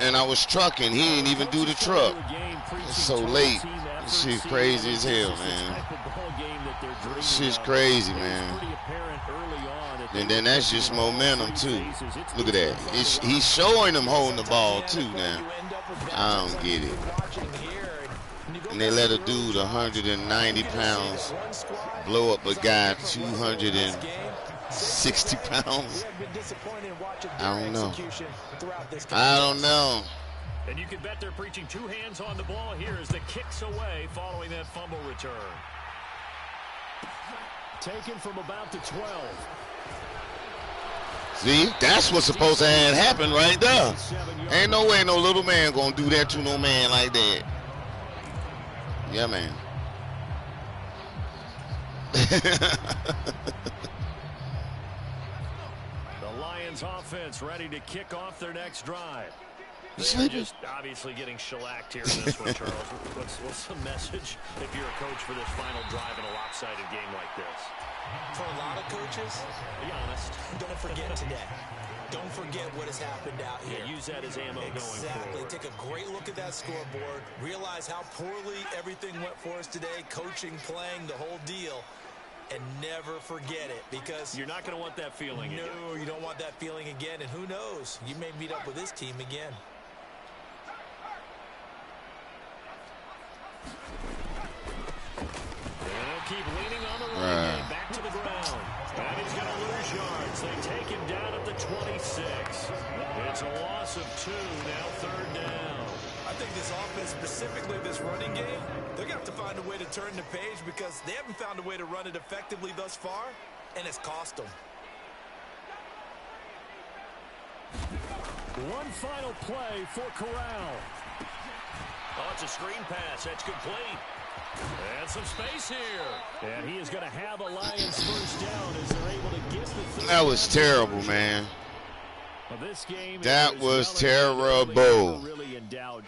and I was trucking. He didn't even do the truck. It's so late. This shit's crazy as hell, man. This shit's crazy, man. And then that's just momentum, too. Look at that. He's showing him holding the ball, too, now. I don't get it. And they let a dude 190 pounds blow up a guy 260 pounds. I don't know. And you can bet they're preaching 2 hands on the ball here as the kicks away following that fumble return. Taken from about the 12. See, that's what's supposed to happen right there. Ain't no way no little man gonna do that to no man like that. Yeah, man. The Lions offense ready to kick off their next drive. They're just obviously getting shellacked here in this one, Charles. What's the message if you're a coach for this final drive in a lopsided game like this? For a lot of coaches, be honest, don't forget today. Don't forget what has happened out here. Yeah, use that as ammo going forward. Exactly. Take a great look at that scoreboard. Realize how poorly everything went for us today. Coaching, playing, the whole deal. And never forget it, because you're not going to want that feeling again. No, you don't want that feeling again. And who knows? You may meet up with this team again. Keep leaning on the run. Back to the ground. And he's going to lose yards. They take him down at the 26. It's a loss of 2. Now 3rd down. I think this offense, specifically this running game, they're going to have to find a way to turn the page because they haven't found a way to run it effectively thus far, and it's cost them. One final play for Corral. Oh, it's a screen pass. That's complete. And some space here. And he is going to have a Lions first down as they're able to get the third. That was terrible, man. Well, this game That was terrible.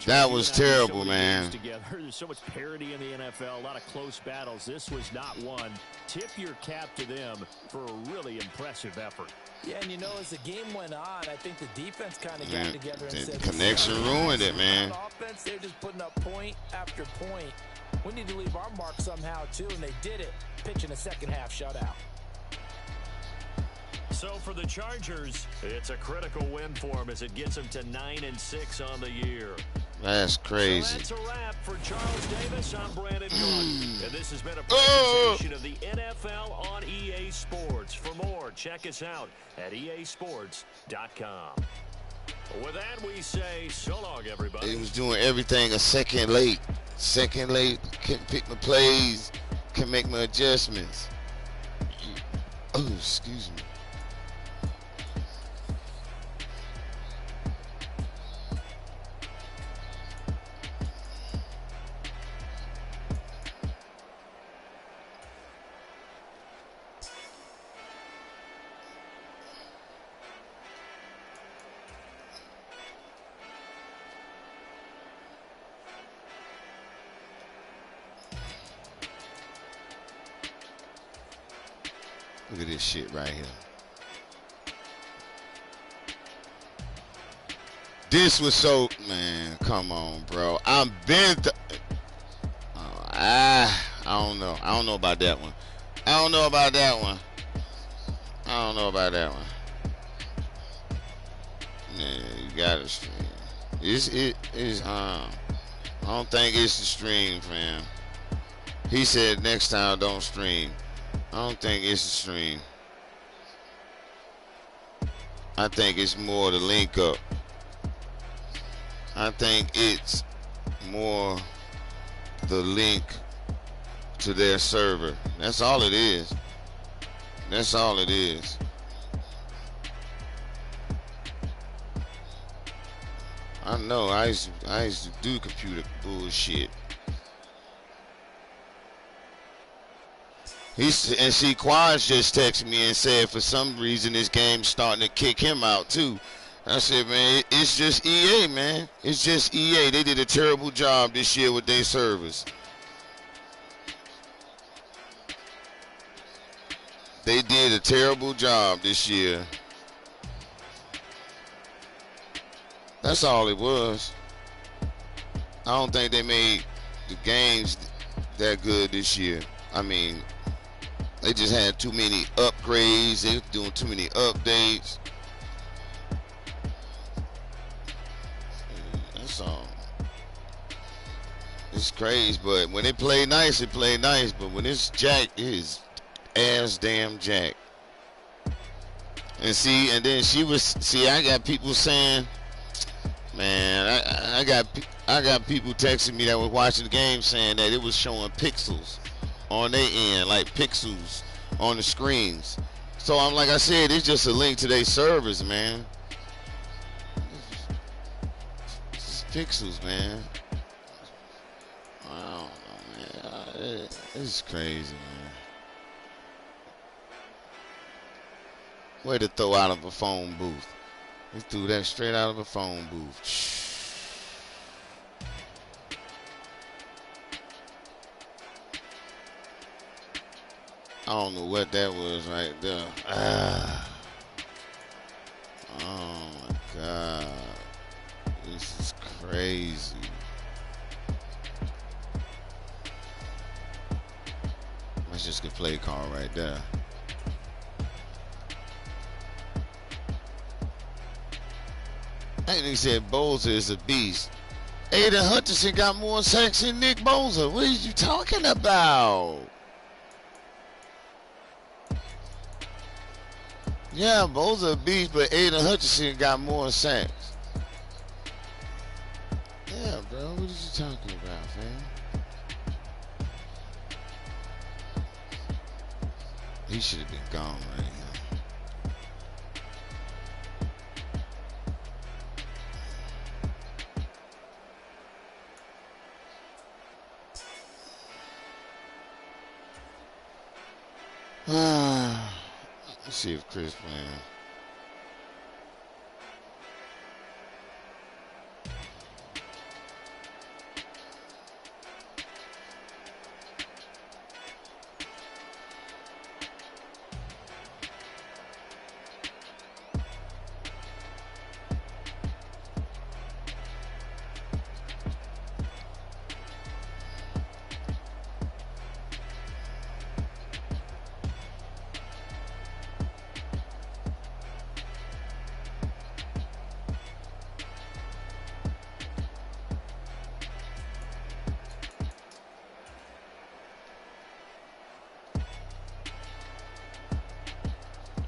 That was terrible, man. There's so much parity in the NFL, a lot of close battles. This was not one. Tip your cap to them for a really impressive effort. Yeah, and you know, as the game went on, I think the defense kind of got together and said, the connection ruined it, man. On offense, they're just putting up point after point. We need to leave our mark somehow, too, and they did it, pitching a second-half shutout. So for the Chargers, it's a critical win for them as it gets them to 9-6 on the year. That's crazy. So that's a wrap for Charles Davis. I'm Brandon Gordon, and this has been a presentation of the NFL on EA Sports. For more, check us out at easports.com. With that, we say so long, everybody. He was doing everything a second late. Couldn't pick my plays. Couldn't make my adjustments. Oh, excuse me. Look at this shit right here. This was so, man, come on, bro. I don't know. I don't know about that one. I don't know about that one. Man, you gotta stream. I don't think it's the stream, fam. He said next time don't stream. I don't think it's the stream. I think it's more the link up. I think it's more the link to their server. That's all it is. That's all it is. I know. I used to do computer bullshit. And see, Quaz just texted me and said for some reason this game's starting to kick him out too. I said, man, it's just EA, man. It's just EA. They did a terrible job this year with their servers. They did a terrible job this year. That's all it was. I don't think they made the games that good this year. I mean, they just had too many upgrades. They were doing too many updates. That's all. It's crazy, but when they play nice, it play nice. But when it's jacked, it is ass damn jacked. And see, and then I got people saying, man, I got people texting me that were watching the game saying that it was showing pixels on their end, like pixels on the screens. So I'm like I said, it's just a link to their servers, man. It's pixels, man. I don't know, man. It's crazy, man. Way to throw out of a phone booth. He threw that straight out of a phone booth. I don't know what that was right there. Oh my God. This is crazy. That's just a play call right there. And he said Bosa is a beast. Aiden Hutchinson got more sacks than Nick Bosa. What are you talking about? Yeah, Bosa a beast, but Aiden Hutchinson got more sacks. Yeah, bro, what are you talking about, fam? He should have been gone right now. Let's see if Chris playing.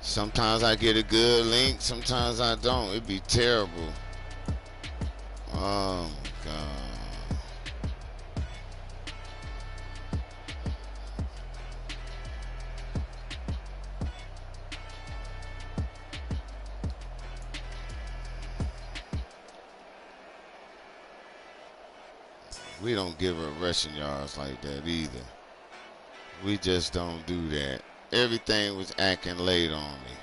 Sometimes I get a good link, sometimes I don't. It'd be terrible. Oh my God. We don't give her rushing yards like that either. We just don't do that. Everything was acting late on me.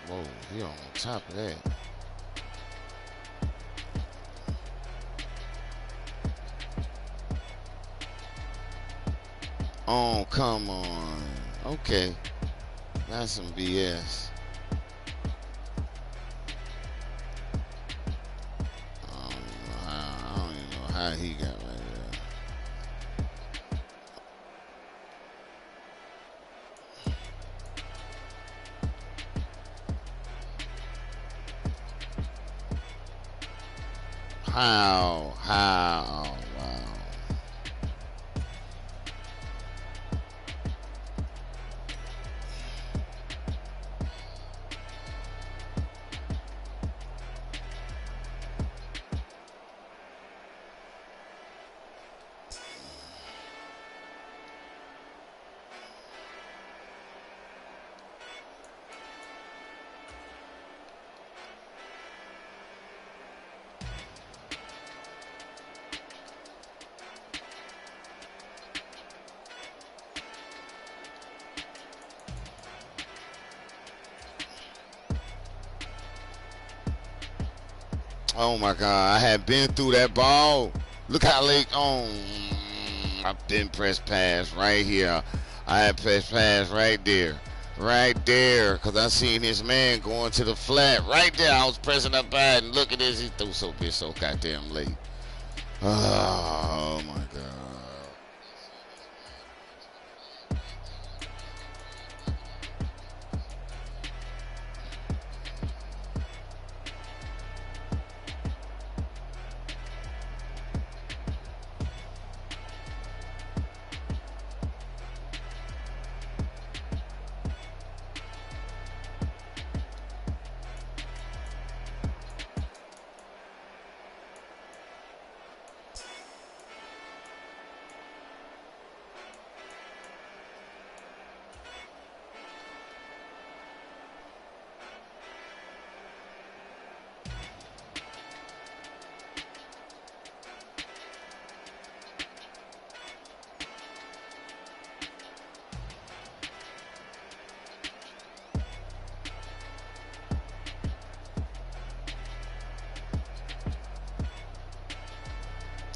Whoa, he on top of that. Oh, come on. Okay. That's some BS. I don't even know how he got right there. How? Wow. Oh my God, I had been through that ball. Look how late. Oh, I've been pressed pass right here. I had pressed pass right there. Right there. Because I seen this man going to the flat. Right there. I was pressing up by it. And look at this. He threw so goddamn late. Oh my God.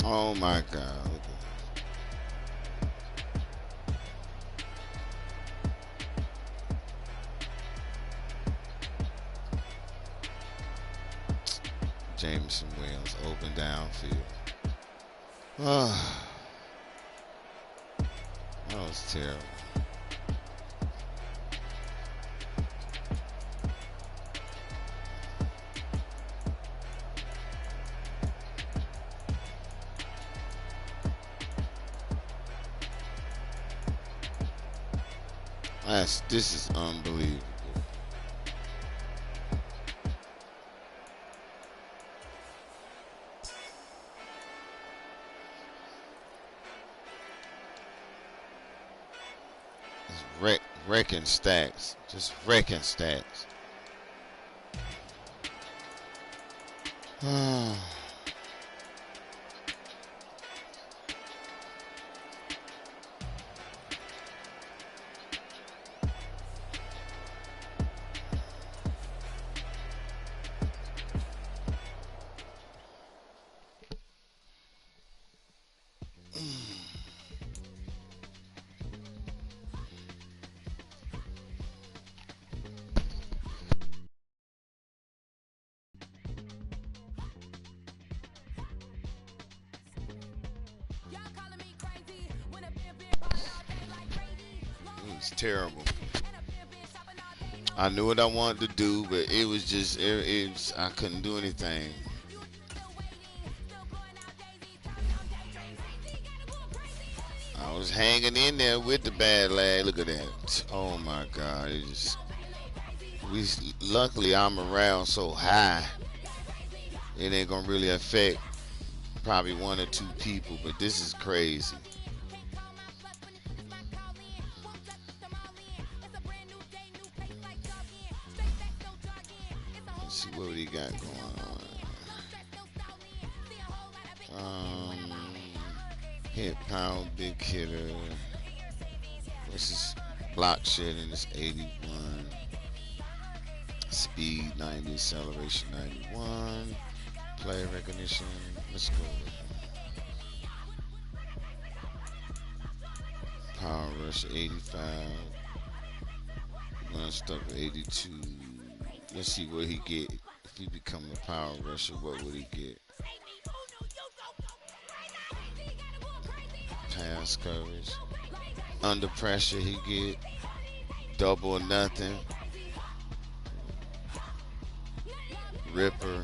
Oh my God. Jameson Williams open downfield. That was terrible. This is unbelievable. It's wrecking stacks. Just wrecking stacks. It's terrible. I knew what I wanted to do, but it was just I couldn't do anything. I was hanging in there with the bad lag. Look at that. Oh my God. Luckily I'm around so high. It ain't gonna really affect probably one or two people, but this is crazy. Let's see what he got going on. Hit pound, big hitter. This is block shedding is 81. Speed 90, acceleration 91. Play recognition. Let's go. Power rush 85. Run stuff 82. Let's see what he get. If he become a power rusher, what would he get? Pass coverage. Under pressure, he get double or nothing. Ripper.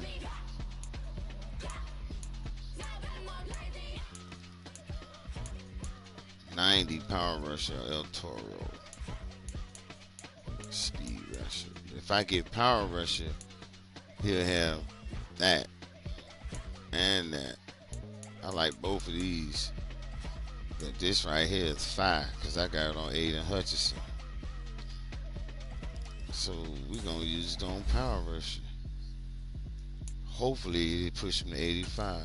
$90 power rusher, El Toro. Speed rusher. If I get power rusher, he'll have that and that. I like both of these. But this right here is fire because I got it on Aiden Hutchinson. So we're going to use it on power rusher. Hopefully they push him to 85.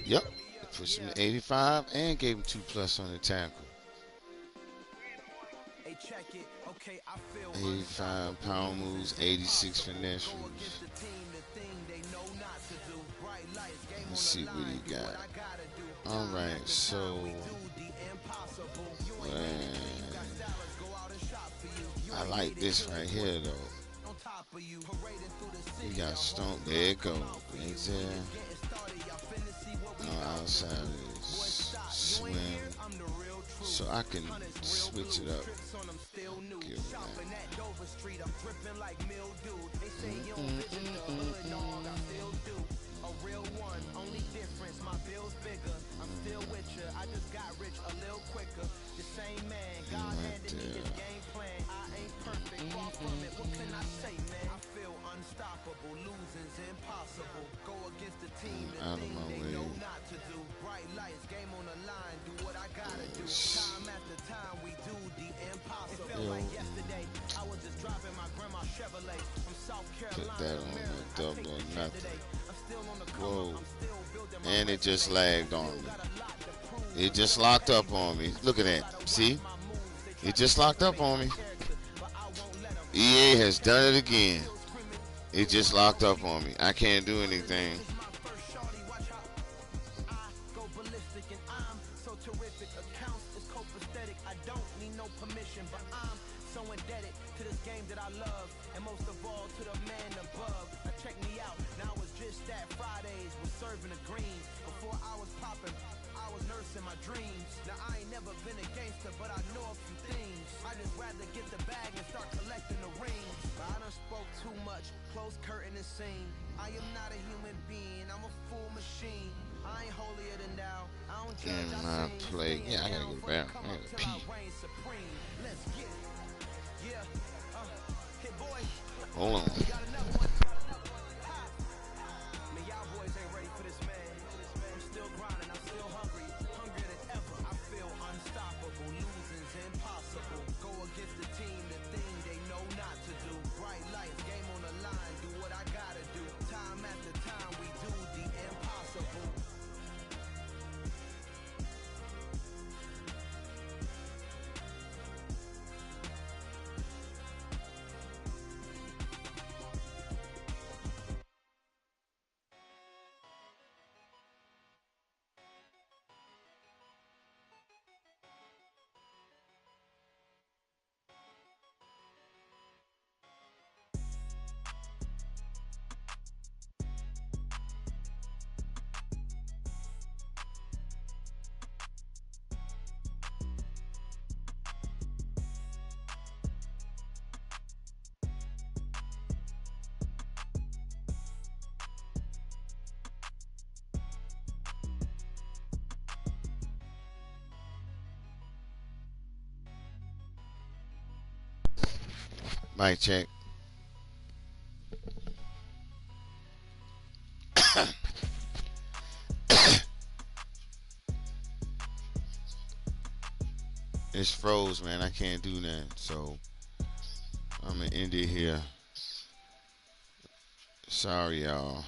Yep. Pushed him to 85 and gave him 2+ on the tackle. 85 power moves, 86 finesse moves. Let's see what he got. Alright, so I like this right here though. He got stomp. There it goes. Right there. Outside is swim. So I can switch it up. Give him out of my way. Put that on a double or nothing. Whoa. And it just lagged on me. It just locked up on me. Look at that. See? It just locked up on me. EA has done it again. It just locked up on me. I can't do anything. In my play. Yeah, I gotta get back. I gotta pee. Hold on. Mic check. It's froze, man. I can't do that. So I'm going to end it here. Sorry, y'all.